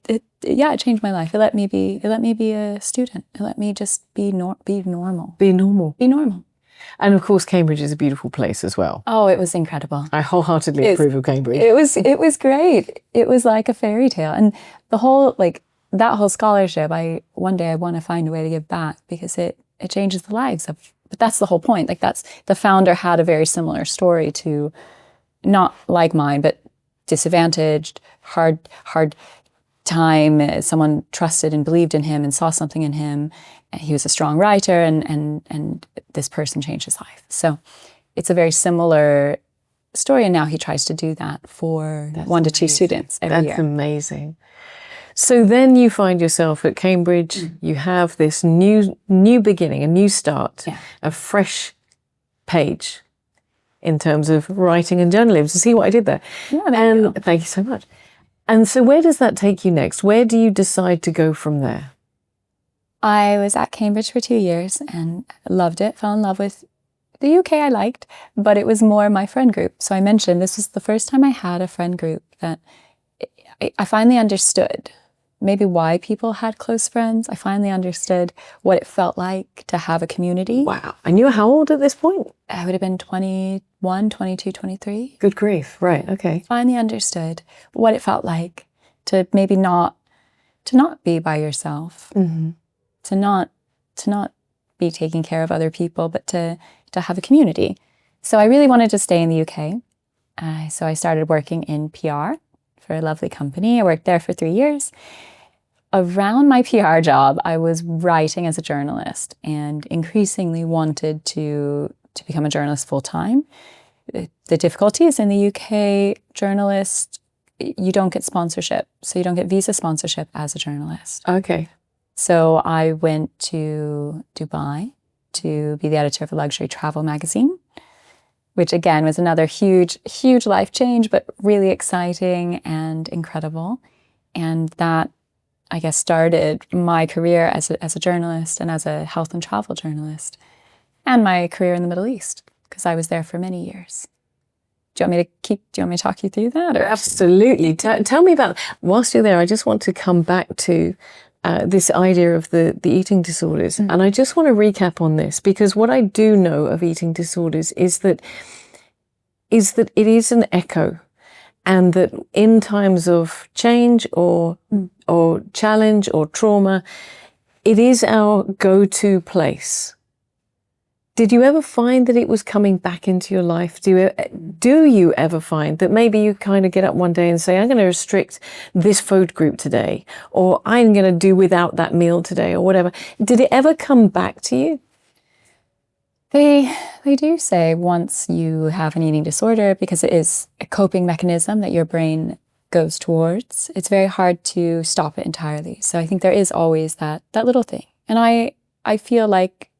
changed my life. It let me be a student. It let me just be normal. Be normal. Be normal. And of course, Cambridge is a beautiful place as well. Oh, it was incredible. I wholeheartedly approve of Cambridge. It was great. It was like a fairy tale. And the whole, that whole scholarship, one day I want to find a way to give back, because it changes the lives of, but that's the whole point. That's, the founder had a very similar story to, not like mine, but disadvantaged, hard time. Someone trusted and believed in him and saw something in him. And he was a strong writer, and this person changed his life. So it's a very similar story, and now he tries to do that for 1 to 2 students every year. That's amazing. So then you find yourself at Cambridge. You have this new beginning, a new start, a fresh page in terms of writing and journalism. See what I did there? Yeah, there you go. Thank you so much. And so where does that take you next? Where do you decide to go from there? I was at Cambridge for 2 years and loved it, fell in love with the UK I liked, but it was more my friend group. So I mentioned this was the first time I had a friend group that I finally understood maybe why people had close friends. I finally understood what it felt like to have a community. Wow. And you were how old at this point? I would have been 21, 22, 23. Good grief. Right. Okay. Finally understood what it felt like to maybe not be by yourself, to not be taking care of other people, but to have a community. So I really wanted to stay in the UK. So I started working in PR for a lovely company. I worked there for 3 years. Around my PR job, I was writing as a journalist and increasingly wanted to become a journalist full time. The difficulty is in the UK, journalist, you don't get sponsorship. So you don't get visa sponsorship as a journalist. Okay. So I went to Dubai to be the editor of a luxury travel magazine, which again was another huge, huge life change, but really exciting and incredible. And that, I guess, started my career as a journalist and as a health and travel journalist, and my career in the Middle East, because I was there for many years. Do you want me to talk you through that? Or? Absolutely. Tell me about, whilst you're there, I just want to come back to this idea of the eating disorders. And I just want to recap on this, because what I do know of eating disorders is that it is an echo, and that in times of change or challenge or trauma, it is our go-to place. Did you ever find that it was coming back into your life? Do you ever find that maybe you kind of get up one day and say, I'm going to restrict this food group today, or I'm going to do without that meal today, or whatever? Did it ever come back to you? They do say once you have an eating disorder, because it is a coping mechanism that your brain goes towards, it's very hard to stop it entirely. So I think there is always that little thing. And I feel like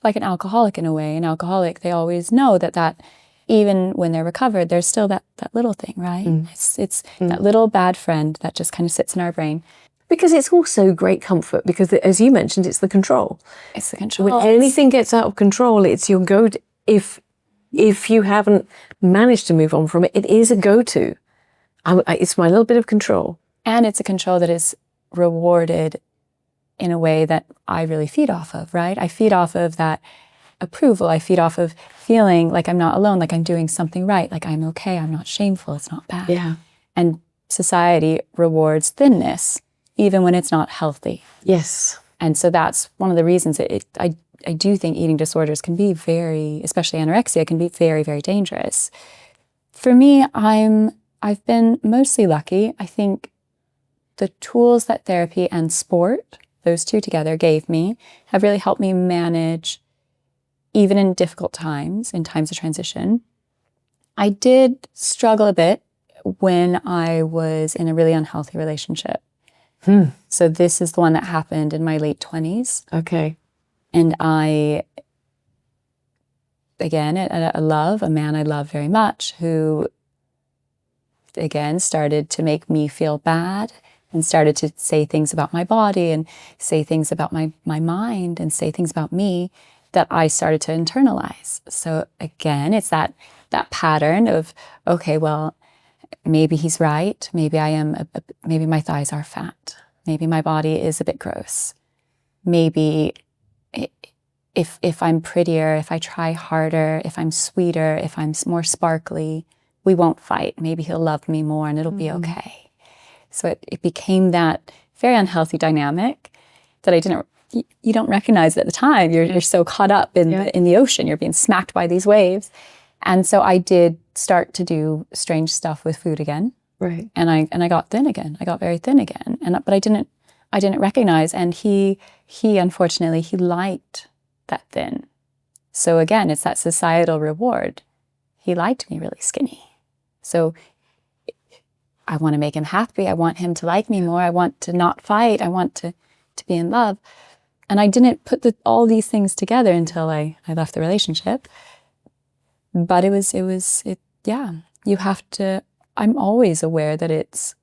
an alcoholic in a way. An alcoholic, they always know that even when they're recovered, there's still that little thing, right? It's that little bad friend that just kind of sits in our brain. Because it's also great comfort, because as you mentioned, it's the control. It's the control. When anything gets out of control, it's your go-to. If you haven't managed to move on from it, it is a go-to. It's my little bit of control. And it's a control that is rewarded in a way that I really feed off of, right? I feed off of that approval. I feed off of feeling like I'm not alone, like I'm doing something right, like I'm okay, I'm not shameful, it's not bad. Yeah. And society rewards thinness, even when it's not healthy. Yes. And so that's one of the reasons I do think eating disorders can be especially anorexia, can be very, very dangerous. For me, I've been mostly lucky. I think the tools that therapy and sport, those two together, gave me have really helped me manage, even in difficult times, in times of transition. I did struggle a bit when I was in a really unhealthy relationship. So this is the one that happened in my late 20s. Okay. And I, again, a man I love very much, who, again, started to make me feel bad and started to say things about my body and say things about my mind and say things about me that I started to internalize. So again, it's that pattern of, okay, well, maybe he's right. Maybe I am, maybe my thighs are fat. Maybe my body is a bit gross. Maybe if I'm prettier, if I try harder, if I'm sweeter, if I'm more sparkly, we won't fight. Maybe he'll love me more and it'll be okay. So it became that very unhealthy dynamic that you don't recognize it at the time. You're so caught up in the ocean. You're being smacked by these waves. And so I did start to do strange stuff with food again. Right. And I got thin again. I got very thin again. But I didn't recognize. And he unfortunately, he liked that thin. So again, it's that societal reward. He liked me really skinny. So I want to make him happy. I want him to like me more. I want to not fight. I want to be in love. And I didn't put all these things together until I left the relationship. But you have to, I'm always aware that it's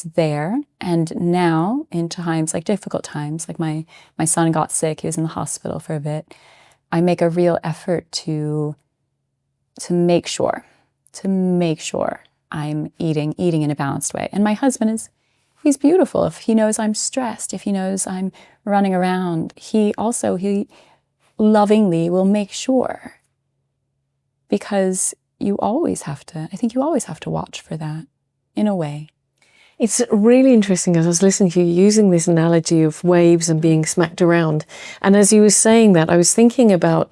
there. And now in times, like difficult times, like my son got sick, he was in the hospital for a bit. I make a real effort to make sure I'm eating in a balanced way. And my husband he's beautiful. If he knows I'm stressed, if he knows I'm running around, he lovingly will make sure. Because I think you always have to watch for that, in a way. It's really interesting as I was listening to you using this analogy of waves and being smacked around. And as you were saying that, I was thinking about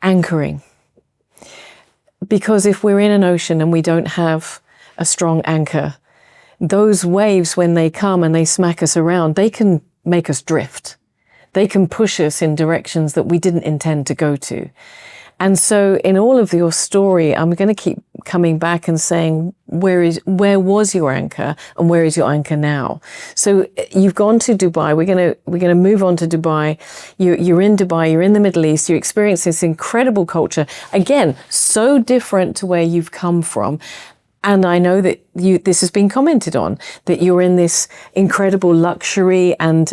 anchoring. Because if we're in an ocean and we don't have a strong anchor, those waves, when they come and they smack us around, they can make us drift. They can push us in directions that we didn't intend to go to. And so in all of your story, I'm going to keep coming back and saying, where was your anchor and where is your anchor now? So you've gone to Dubai. We're going to move on to Dubai. You're in Dubai. You're in the Middle East. You experience this incredible culture. Again, so different to where you've come from. And I know that this has been commented on, that you're in this incredible luxury, and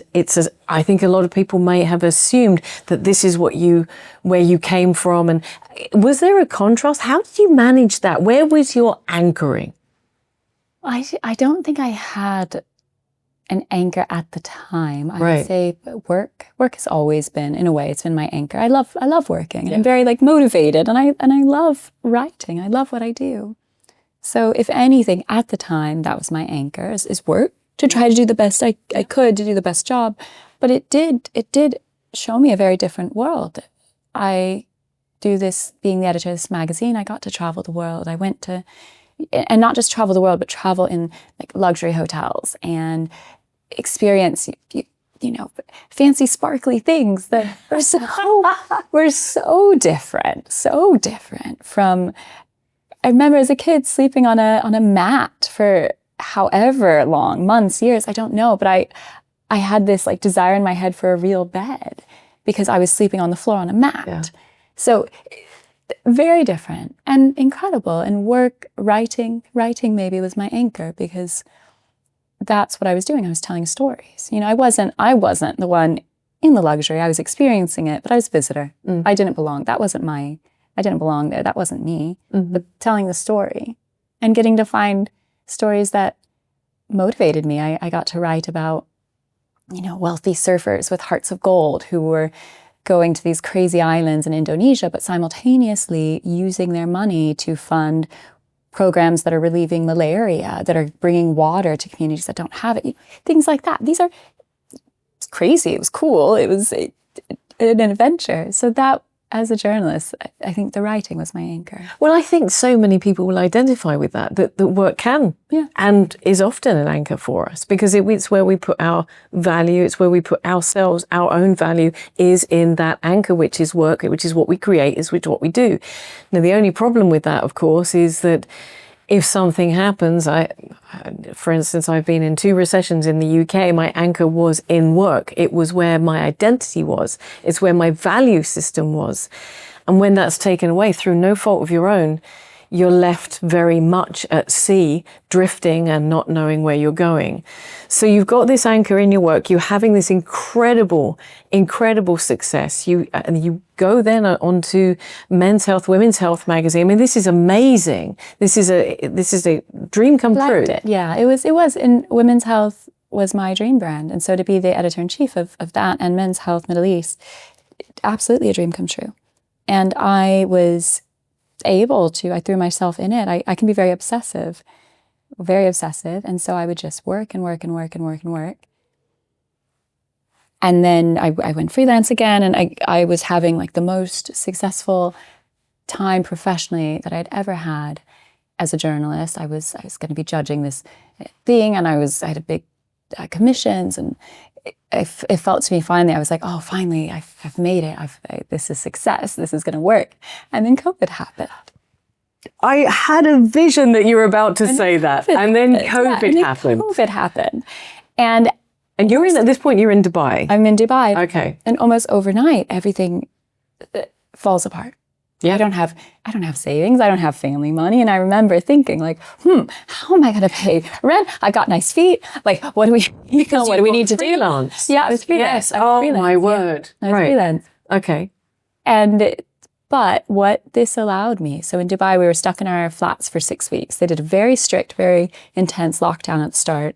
I think a lot of people may have assumed that this is where you came from. And was there a contrast? How did you manage that? Where was your anchoring? I don't think I had an anchor at the time. I would say work has always been, in a way, it's been my anchor. I love working. Yeah. I'm very motivated, and I love writing. I love what I do. So if anything, at the time, that was my anchor, is work, to try to do the best I could, to do the best job. But it did show me a very different world. I do this, being the editor of this magazine, I got to travel the world. I went to, and not just travel the world, but travel in luxury hotels and experience, fancy sparkly things that were so different from, I remember as a kid sleeping on a mat for however long, months, years, I don't know, but I had this desire in my head for a real bed because I was sleeping on the floor on a mat. Yeah. So very different and incredible. And writing maybe was my anchor because that's what I was doing. I was telling stories. I wasn't the one in the luxury. I was experiencing it, but I was a visitor. I didn't belong. I didn't belong there. That wasn't me. Mm-hmm. But telling the story and getting to find stories that motivated me. I got to write about, wealthy surfers with hearts of gold who were going to these crazy islands in Indonesia, but simultaneously using their money to fund programs that are relieving malaria, that are bringing water to communities that don't have it. Things like that. It's crazy. It was cool. It was an adventure. So that, as a journalist, I think the writing was my anchor. Well, I think so many people will identify with that work can and is often an anchor for us because it's where we put our value, it's where we put ourselves, our own value is in that anchor, which is work, which is what we create, is what we do. Now, the only problem with that, of course, is that if something happens, for instance, I've been in 2 recessions in the UK, my anchor was in work. It was where my identity was. It's where my value system was. And when that's taken away through no fault of your own, you're left very much at sea, drifting and not knowing where you're going. So you've got this anchor in your work, you're having this incredible success. And you go then onto Men's Health, Women's Health magazine. I mean, this is amazing. This is a dream come true. Yeah, it was, and Women's Health was my dream brand. And so to be the editor-in-chief of that and Men's Health Middle East, absolutely a dream come true. And I was able to, I threw myself in it. I can be very obsessive. And so I would just work and work and work and work and work. And then I went freelance again, and I was having like the most successful time professionally that I'd ever had as a journalist. I was going to be judging this thing, and I had a big commissions, and it felt to me finally, I was like, oh, finally, I've made it. This is success. This is going to work. And then COVID happened. I had a vision that you were about to say that. And then COVID happened. COVID happened. And you're at this point, you're in Dubai. I'm in Dubai. Okay. And almost overnight, everything falls apart. Yeah. I don't have savings. I don't have family money. And I remember thinking like, how am I going to pay rent? I got nice feet. Like, what do we need to do? Freelance. Yeah, I was freelance. Yes. Oh, my word. I was freelance. Okay. But what this allowed me, so in Dubai, we were stuck in our flats for 6 weeks. They did a very strict, very intense lockdown at the start.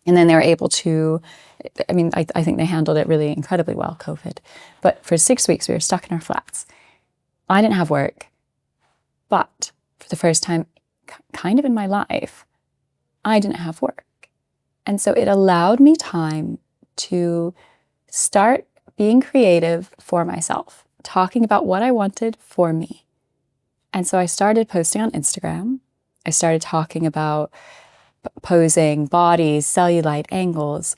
And then they were able to, I think they handled it really incredibly well, COVID. But for 6 weeks, we were stuck in our flats. I didn't have work, but for the first time kind of in my life, I didn't have work. And so it allowed me time to start being creative for myself, talking about what I wanted for me. And so I started posting on Instagram. I started talking about posing, bodies, cellulite, angles,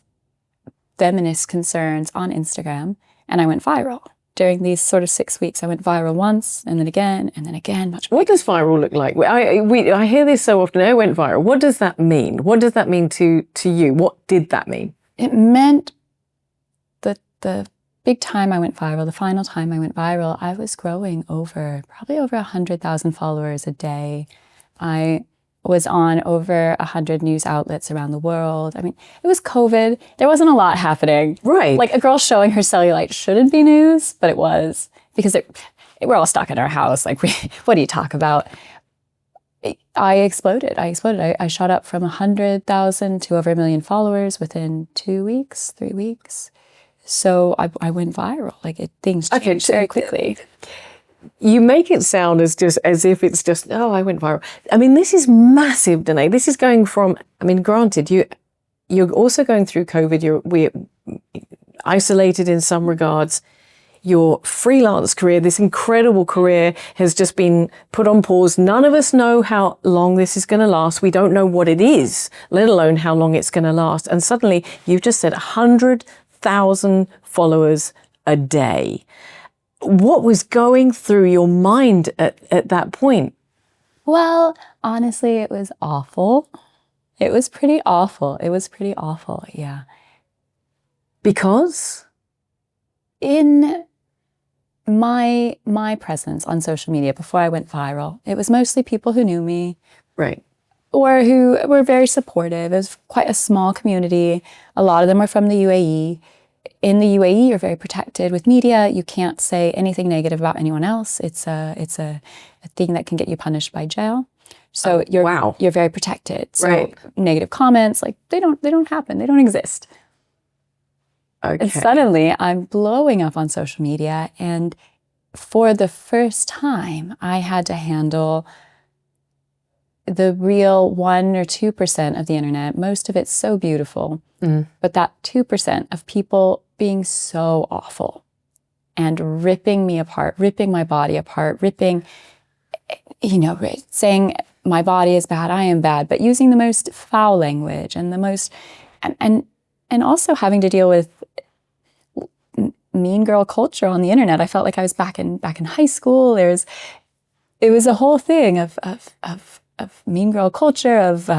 feminist concerns on Instagram, and I went viral. During these sort of 6 weeks, I went viral once, and then again, much more. What does viral look like? I hear this so often, I went viral. What does that mean? What does that mean to you? What did that mean? It meant the big time I went viral, the final time I went viral, I was growing probably over 100,000 followers a day. I was on over 100 news outlets around the world. I mean, it was COVID. There wasn't a lot happening. Right. Like a girl showing her cellulite shouldn't be news, but it was, because we're all stuck in our house. Like, what do you talk about? I exploded. I shot up from 100,000 to over 1 million followers within 2 weeks, 3 weeks. So I went viral. Like, things changed very quickly. You make it sound as if it's just, oh, I went viral. I mean, this is massive, Danae. This is going from, granted, you're also going through COVID. We're isolated in some regards. Your freelance career, this incredible career, has just been put on pause. None of us know how long this is going to last. We don't know what it is, let alone how long it's going to last. And suddenly, you've just said 100,000 followers a day. What was going through your mind at that point? Well, honestly, it was awful. It was pretty awful. Yeah. Because? In my presence on social media before I went viral, it was mostly people who knew me. Right. Or who were very supportive. It was quite a small community. A lot of them were from the UAE. In the UAE, you're very protected with media. You can't say anything negative about anyone else. It's a thing that can get you punished by jail. So you're very protected. So negative comments, like they don't happen. They don't exist. Okay. And suddenly I'm blowing up on social media, and for the first time, I had to handle the real 1 or 2% of the internet. Most of it's so beautiful, but that 2% of people being so awful and ripping me apart, ripping my body apart, saying my body is bad, I am bad, but using the most foul language and the most, and also having to deal with mean girl culture on the internet. I felt like I was back in high school. It was a whole thing of mean girl culture, of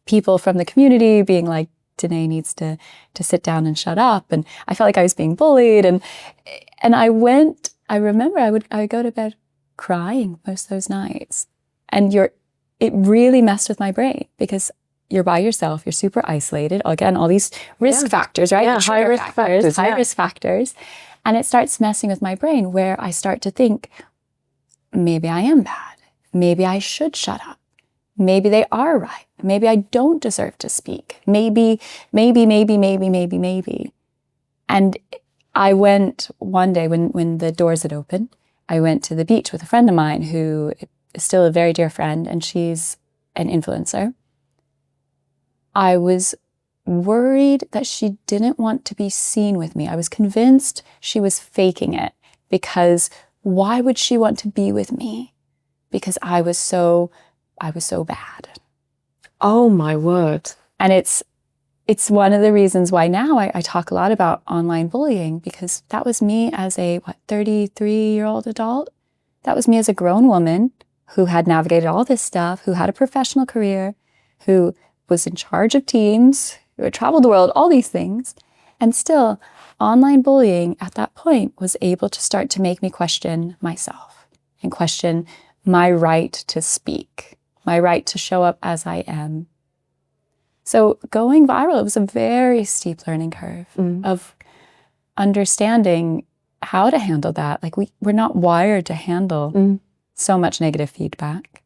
people from the community being like, Danae needs to sit down and shut up. And I felt like I was being bullied. And I remember I would go to bed crying most of those nights. And it really messed with my brain because you're by yourself, you're super isolated. Again, all these risk factors, right? Yeah, The trigger high risk factors. And it starts messing with my brain where I start to think, maybe I am bad. Maybe I should shut up. Maybe they are right. Maybe I don't deserve to speak. Maybe. And I went one day when the doors had opened, I went to the beach with a friend of mine who is still a very dear friend, and she's an influencer. I was worried that she didn't want to be seen with me. I was convinced she was faking it because why would she want to be with me? Because I was so bad. Oh my word. And it's one of the reasons why now I talk a lot about online bullying, because that was me as a 33-year-old adult. That was me as a grown woman who had navigated all this stuff, who had a professional career, who was in charge of teams, who had traveled the world, all these things. And still, online bullying at that point was able to start to make me question myself and question my right to speak, my right to show up as I am. So going viral, it was a very steep learning curve of understanding how to handle that. Like we're not wired to handle so much negative feedback.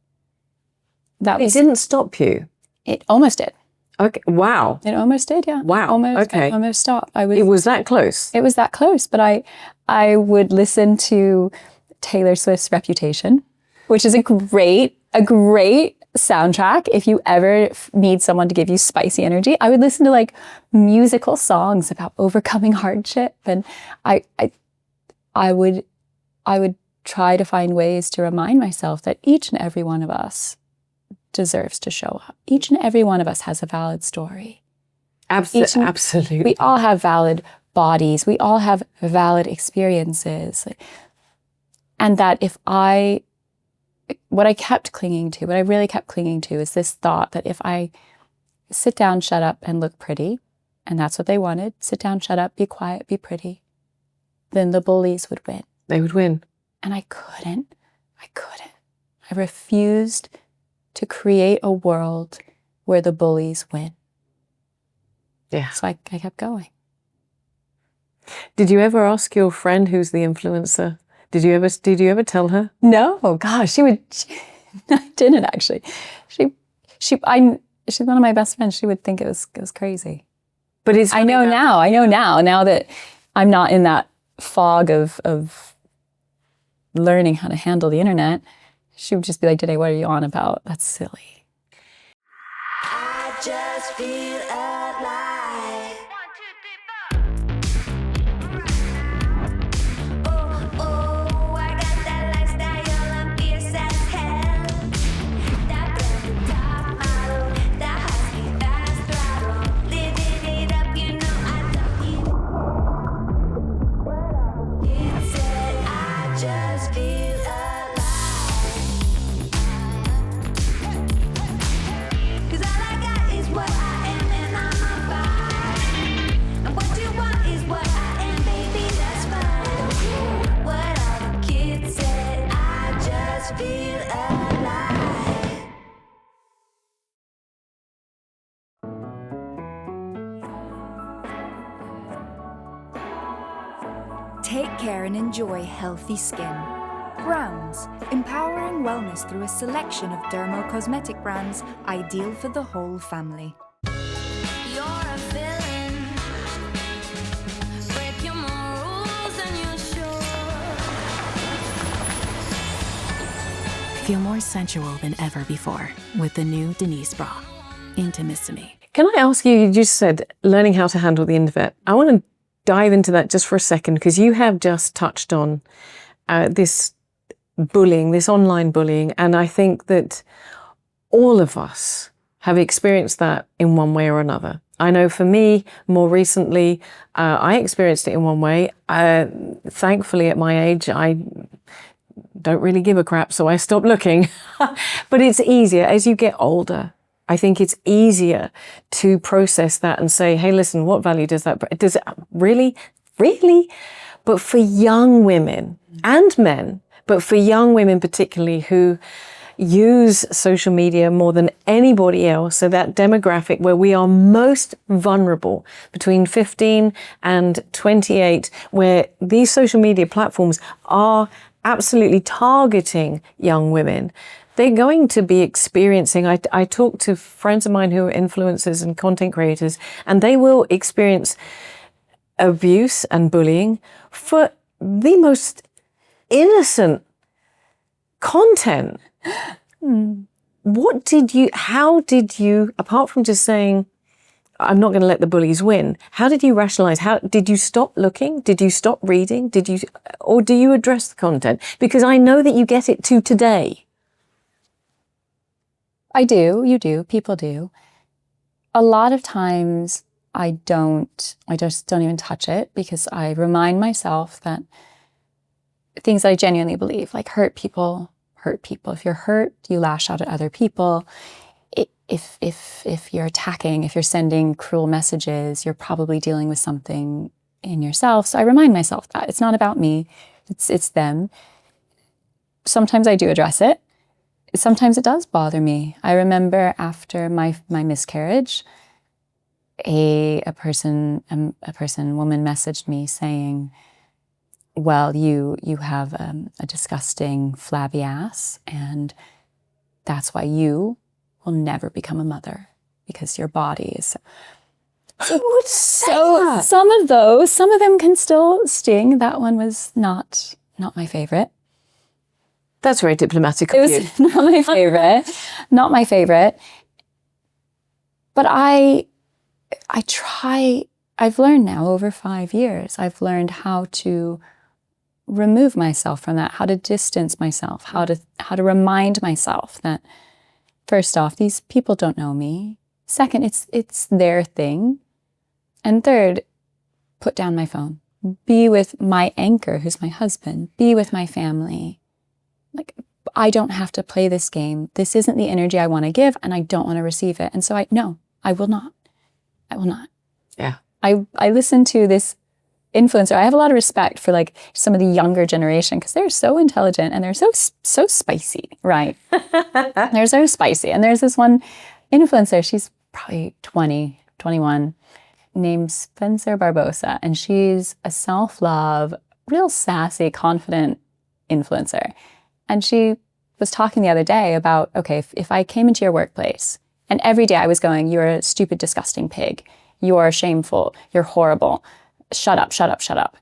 It didn't stop you. It almost did. Okay. Wow. It almost did, yeah. Wow. Almost, Okay. It almost stopped. It was that close. It was that close, but I would listen to Taylor Swift's Reputation, which is a great soundtrack. If you ever need someone to give you spicy energy, I would listen to like musical songs about overcoming hardship, and I would try to find ways to remind myself that each and every one of us deserves to show up. Each and every one of us has a valid story. Absolutely. We all have valid bodies. We all have valid experiences. And that what I really kept clinging to is this thought that if I sit down, shut up, and look pretty, and that's what they wanted, sit down, shut up, be quiet, be pretty, then the bullies would win. They would win. And I couldn't. I refused to create a world where the bullies win. Yeah. So I kept going. Did you ever ask your friend who's the influencer? Did you ever tell her? No, gosh, I didn't actually. She's one of my best friends. She would think it was crazy. But I know now that I'm not in that fog of learning how to handle the internet. She would just be like, Danae, what are you on about? That's silly. I just feel alive. 1, 2, 3, 4. Oh, I got that lifestyle, I'm fierce as hell. That brand new top model, that husky fast throttle. Living it up, you know I love it. It said I just feel alive. 'Cause all I got is what I am, and I'm on fire. And what you want is what I am, baby, that's fine. What all the kids said, I just feel alive. Take care and enjoy healthy skin. Browns, empowering wellness through a selection of dermo-cosmetic brands ideal for the whole family. You're a villain. Breaking more rules than you should. Feel more sensual than ever before with the new Denise bra. Intimissimi. Can I ask you just said learning how to handle the internet. I want to dive into that just for a second, because you have just touched on this bullying, this online bullying, and I think that all of us have experienced that in one way or another. I know for me, more recently, I experienced it in one way. Thankfully, at my age, I don't really give a crap, so I stopped looking. But it's easier as you get older. I think it's easier to process that and say, hey, listen, what value does it really? But for young women and men, but for young women particularly who use social media more than anybody else, so that demographic where we are most vulnerable between 15 and 28, where these social media platforms are absolutely targeting young women, they're going to be experiencing, I talk to friends of mine who are influencers and content creators, and they will experience abuse and bullying for the most innocent content. How did you, apart from just saying, I'm not going to let the bullies win, how did you rationalize? How did you stop looking? Did you stop reading? Or do you address the content? Because I know that you get it to today. I do, you do, people do. A lot of times I just don't even touch it, because I remind myself that things I genuinely believe, like hurt people hurt people. If you're hurt, you lash out at other people. If you're attacking, if you're sending cruel messages, you're probably dealing with something in yourself. So I remind myself that it's not about me, it's them. Sometimes I do address it. Sometimes it does bother me. I remember after my miscarriage, a woman messaged me saying, well, you have a disgusting flabby ass, and that's why you will never become a mother, because your body is. Who would say that? Some of them can still sting. That one was not my favorite. That's very diplomatic It of you. was not my favorite. Not my favorite. But I've learned now over 5 years, I've learned how to remove myself from that, how to distance myself, how to remind myself that, first off, these people don't know me. Second, it's their thing. And third, put down my phone. Be with my anchor, who's my husband. Be with my family. Like, I don't have to play this game. This isn't the energy I want to give, and I don't want to receive it. And so I will not. I will not. Yeah. I listen to this influencer. I have a lot of respect for like some of the younger generation, because they're so intelligent and they're so spicy, right? They're so spicy. And there's this one influencer, she's probably 20, 21, named Spencer Barbosa. And she's a self-love, real sassy, confident influencer. And she was talking the other day about, okay, if I came into your workplace and every day I was going, you're a stupid, disgusting pig. You're shameful. You're horrible. Shut up, shut up, shut up.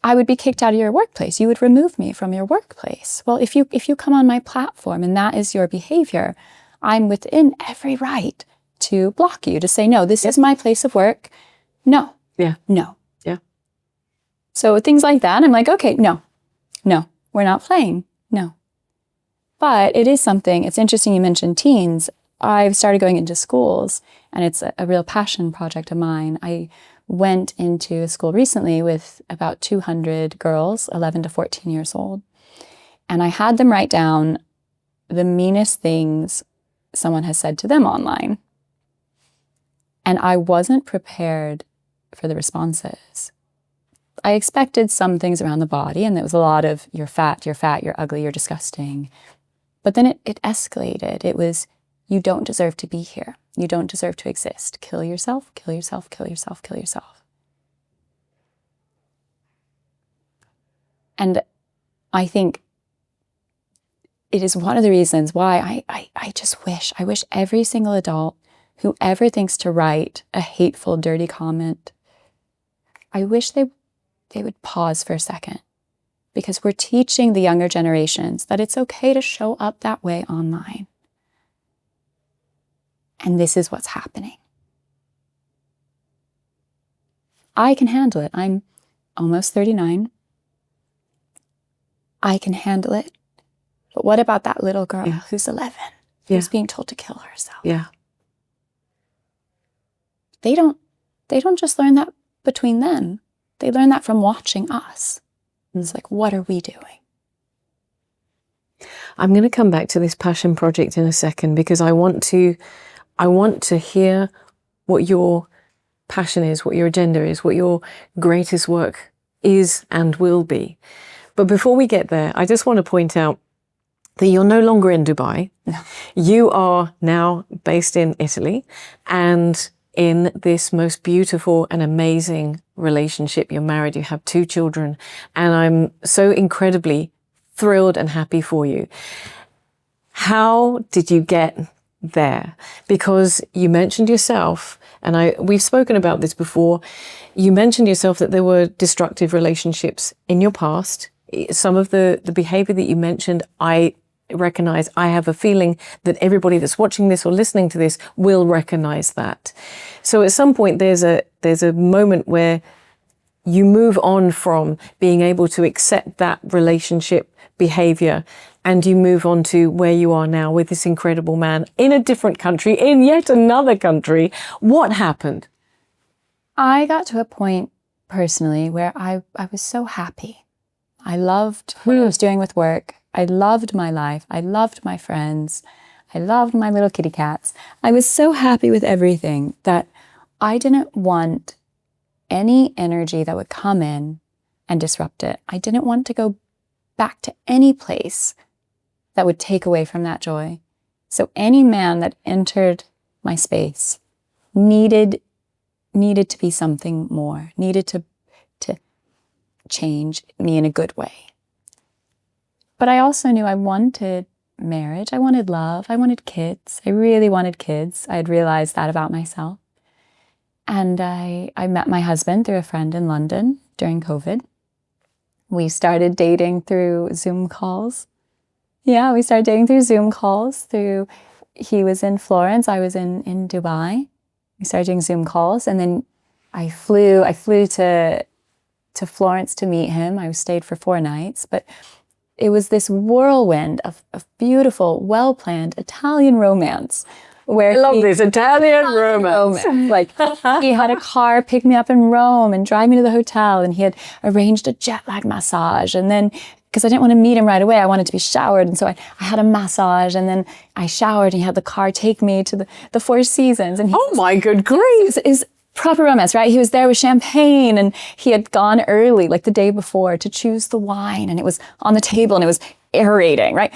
I would be kicked out of your workplace. You would remove me from your workplace. Well, if you come on my platform and that is your behavior, I'm within every right to block you, to say, no, this is my place of work. No. Yeah. No. Yeah. So things like that, I'm like, okay, no, we're not playing. No. But it is something, it's interesting you mentioned teens. I've started going into schools, and it's a real passion project of mine. I went into a school recently with about 200 girls, 11 to 14 years old. And I had them write down the meanest things someone has said to them online. And I wasn't prepared for the responses. I expected some things around the body, and there was a lot of, you're fat, you're ugly, you're disgusting. But then it escalated. It was, you don't deserve to be here. You don't deserve to exist. Kill yourself, kill yourself, kill yourself, kill yourself. And I think it is one of the reasons why I just wish every single adult who ever thinks to write a hateful, dirty comment, I wish they would pause for a second, because we're teaching the younger generations that it's okay to show up that way online. And this is what's happening. I can handle it. I'm almost 39. I can handle it. But what about that little girl who's 11, who's being told to kill herself? Yeah. They don't just learn that between them. They learn that from watching us. It's like, what are we doing? I'm going to come back to this passion project in a second, because I want to hear what your passion is, what your agenda is, what your greatest work is and will be. But before we get there, I just want to point out that you're no longer in Dubai. You are now based in Italy and in this most beautiful and amazing relationship. You're married, you have 2 children, and I'm so incredibly thrilled and happy for you. How did you get there? Because you mentioned yourself, and we've spoken about this before, you mentioned yourself that there were destructive relationships in your past. Some of the behavior that you mentioned, I recognize, I have a feeling that everybody that's watching this or listening to this will recognize that. So at some point there's a moment where you move on from being able to accept that relationship behavior and you move on to where you are now with this incredible man in a different country, in yet another country. What happened? I got to a point personally where I was so happy. I loved what I was doing with work. I loved my life. I loved my friends. I loved my little kitty cats. I was so happy with everything that I didn't want any energy that would come in and disrupt it. I didn't want to go back to any place that would take away from that joy. So any man that entered my space needed to be something more, needed to change me in a good way. But I also knew I wanted marriage. I wanted love. I wanted kids. I really wanted kids. I had realized that about myself. And I met my husband through a friend in London during COVID. We started dating through Zoom calls. Yeah, we started dating through Zoom calls. He was in Florence, I was in Dubai. We started doing Zoom calls, and then I flew to Florence to meet him. I stayed for 4 nights, but it was this whirlwind of beautiful, well-planned Italian romance. Where I love this Italian romance. Like, he had a car pick me up in Rome and drive me to the hotel, and he had arranged a jet lag massage. And then, because I didn't want to meet him right away, I wanted to be showered. And so I had a massage, and then I showered, and he had the car take me to the Four Seasons. And My good grief. It was proper romance, right? He was there with champagne, and he had gone early, like the day before, to choose the wine, and it was on the table, and it was aerating, right?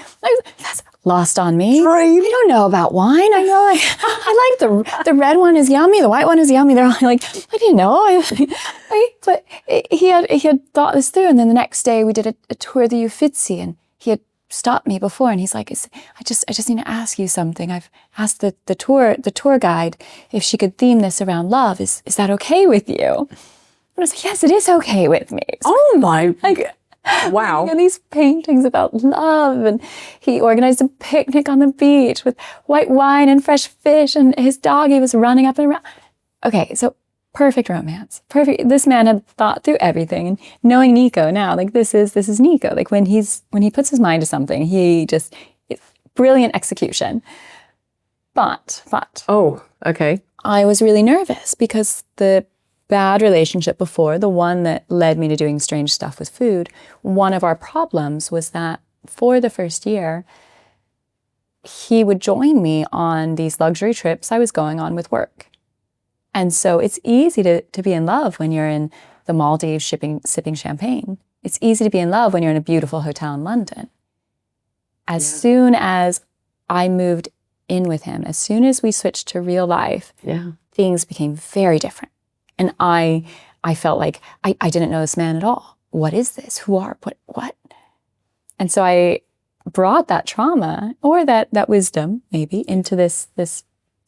That's lost on me. Dream. I don't know about wine. I know I like the red one is yummy, the white one is yummy. They're all like, I didn't know. But he had thought this through, and then the next day we did a tour of the Uffizi, and he had stopped me before, and he's like, I just need to ask you something. I've asked the tour guide if she could theme this around love. Is that okay with you? And I was like, yes, it is okay with me. So, Oh my, wow. and these paintings about love, and he organized a picnic on the beach with white wine and fresh fish, and his doggy was running up and around. Okay, so perfect romance. Perfect. This man had thought through everything, and knowing Nico now, like this is Nico. Like when he puts his mind to something, it's brilliant execution. But Oh, okay. I was really nervous because the bad relationship before, the one that led me to doing strange stuff with food, one of our problems was that for the first year, he would join me on these luxury trips I was going on with work. And so it's easy to be in love when you're in the Maldives sipping champagne. It's easy to be in love when you're in a beautiful hotel in London. As soon as I moved in with him, as soon as we switched to real life, things became very different. And I felt like I didn't know this man at all. What is this? Who are, what? And so I brought that trauma or that wisdom maybe into this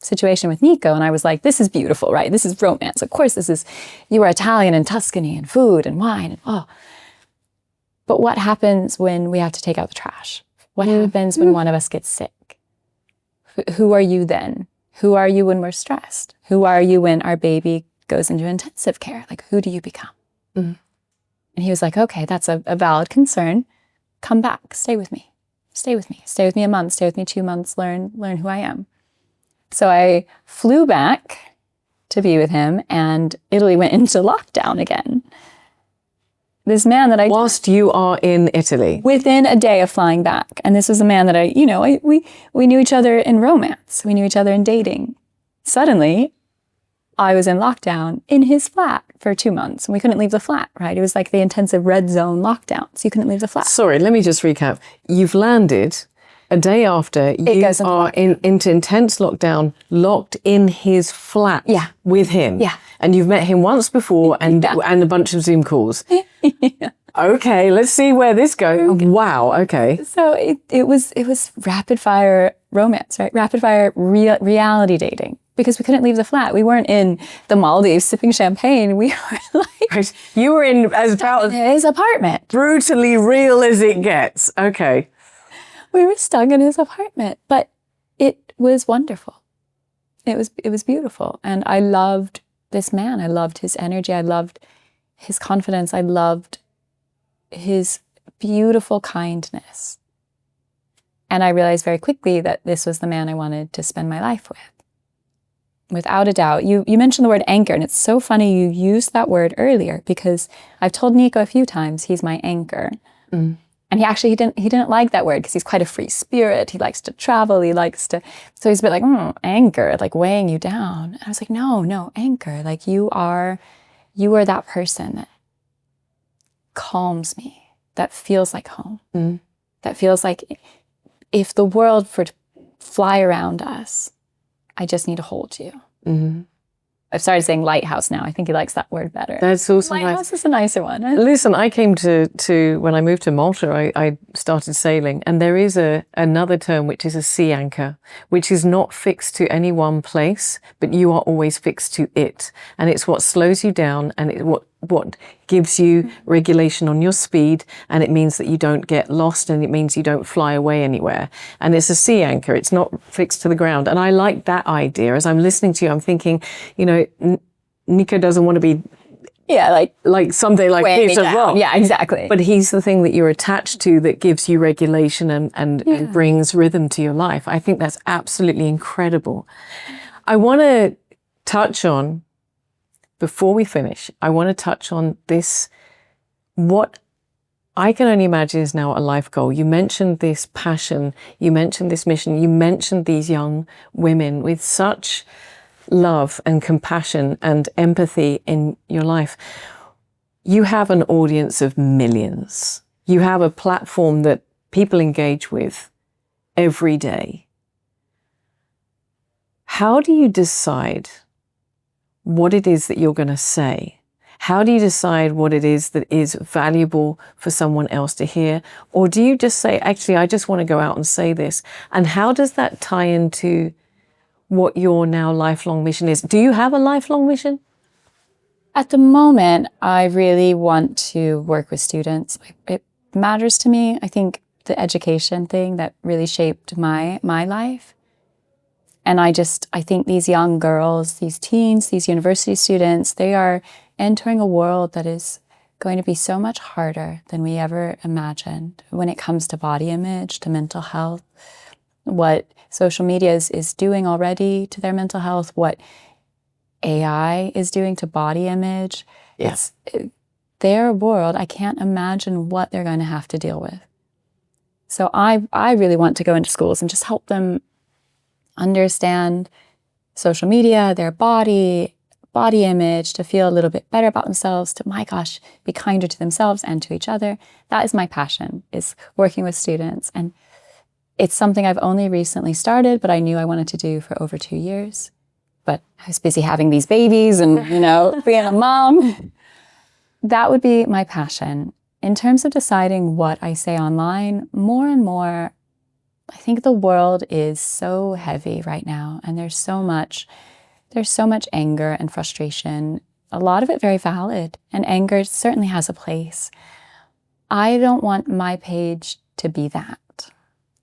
situation with Nico. And I was like, this is beautiful, right? This is romance. Of course, you are Italian and Tuscany and food and wine. And, But what happens when we have to take out the trash? What happens when one of us gets sick? Who are you then? Who are you when we're stressed? Who are you when our baby goes into intensive care? Like, who do you become? And he was like, okay, that's a valid concern. Come back, stay with me. Stay with me a month, stay with me 2 months, learn who I am. So I flew back to be with him, and Italy went into lockdown again. This man that Whilst you are in Italy. within a day of flying back. And this was a man that we knew each other in romance. We knew each other in dating. Suddenly, I was in lockdown in his flat for 2 months and we couldn't leave the flat, right? It was like the intensive red zone lockdown. So you couldn't leave the flat. Sorry, let me just recap. You've landed a day after you goes into are into intense lockdown, locked in his flat with him. Yeah. And you've met him once before and a bunch of Zoom calls. Okay, let's see where this goes. Wow, okay. So it was rapid fire romance, right? Rapid fire reality dating. Because we couldn't leave the flat. We weren't in the Maldives sipping champagne. We were like... Right. You were in as about his apartment. brutally real as it gets. Okay. We were stuck in his apartment. But it was wonderful. It was beautiful. And I loved this man. I loved his energy. I loved his confidence. I loved his beautiful kindness. And I realized very quickly that this was the man I wanted to spend my life with. Without a doubt. You mentioned the word anchor, and it's so funny you used that word earlier because I've told Nico a few times he's my anchor. And he didn't like that word because he's quite a free spirit. He likes to travel. So he's a bit like, anchor, like weighing you down. And I was like, no, anchor. Like you are that person that calms me, that feels like home, that feels like if the world were to fly around us, I just need to hold you. I've started saying lighthouse now. I think he likes that word better. That's also nice. Lighthouse is a nicer one. Listen, I came to when I moved to Malta, I started sailing, and there is another term which is a sea anchor, which is not fixed to any one place, but you are always fixed to it. And it's what slows you down, and it what gives you regulation on your speed, and it means that you don't get lost, and it means you don't fly away anywhere. And it's a sea anchor. It's not fixed to the ground. And I like that idea. As I'm listening to you, I'm thinking, Nico doesn't want to be like someday like this as well. Yeah, exactly. But he's the thing that you're attached to that gives you regulation and brings rhythm to your life. I think that's absolutely incredible. I want to touch on, before we finish, I want to touch on this, what I can only imagine is now a life goal. You mentioned this passion, you mentioned this mission, you mentioned these young women with such love and compassion and empathy in your life. You have an audience of millions. You have a platform that people engage with every day. How do you decide what it is that you're going to say? How do you decide what it is that is valuable for someone else to hear? Or do you just say, actually, I just want to go out and say this? And how does that tie into what your now lifelong mission is? Do you have a lifelong mission? At the moment, I really want to work with students. It matters to me. I think the education thing that really shaped my life. And I think these young girls, these teens, these university students, they are entering a world that is going to be so much harder than we ever imagined when it comes to body image, to mental health, what social media is doing already to their mental health, what AI is doing to body image. Yes. It's their world. I can't imagine what they're going to have to deal with. So I really want to go into schools and just help them understand social media, their body image, to feel a little bit better about themselves, to, my gosh, be kinder to themselves and to each other. That is my passion, is working with students. And it's something I've only recently started, but I knew I wanted to do for over 2 years. But I was busy having these babies and, being a mom. That would be my passion. In terms of deciding what I say online, more and more, I think the world is so heavy right now, and there's so much anger and frustration, a lot of it very valid, and anger certainly has a place. I don't want my page to be that.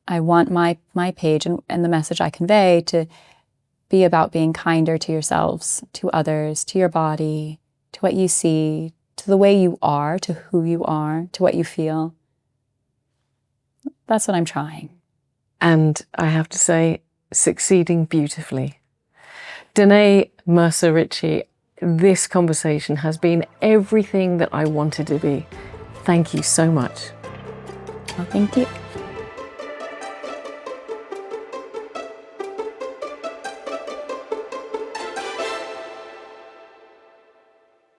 I want my page and the message I convey to be about being kinder to yourselves, to others, to your body, to what you see, to the way you are, to who you are, to what you feel. That's what I'm trying. And I have to say, succeeding beautifully. Danae Mercer Ricci, this conversation has been everything that I wanted to be. Thank you so much. Well, thank you.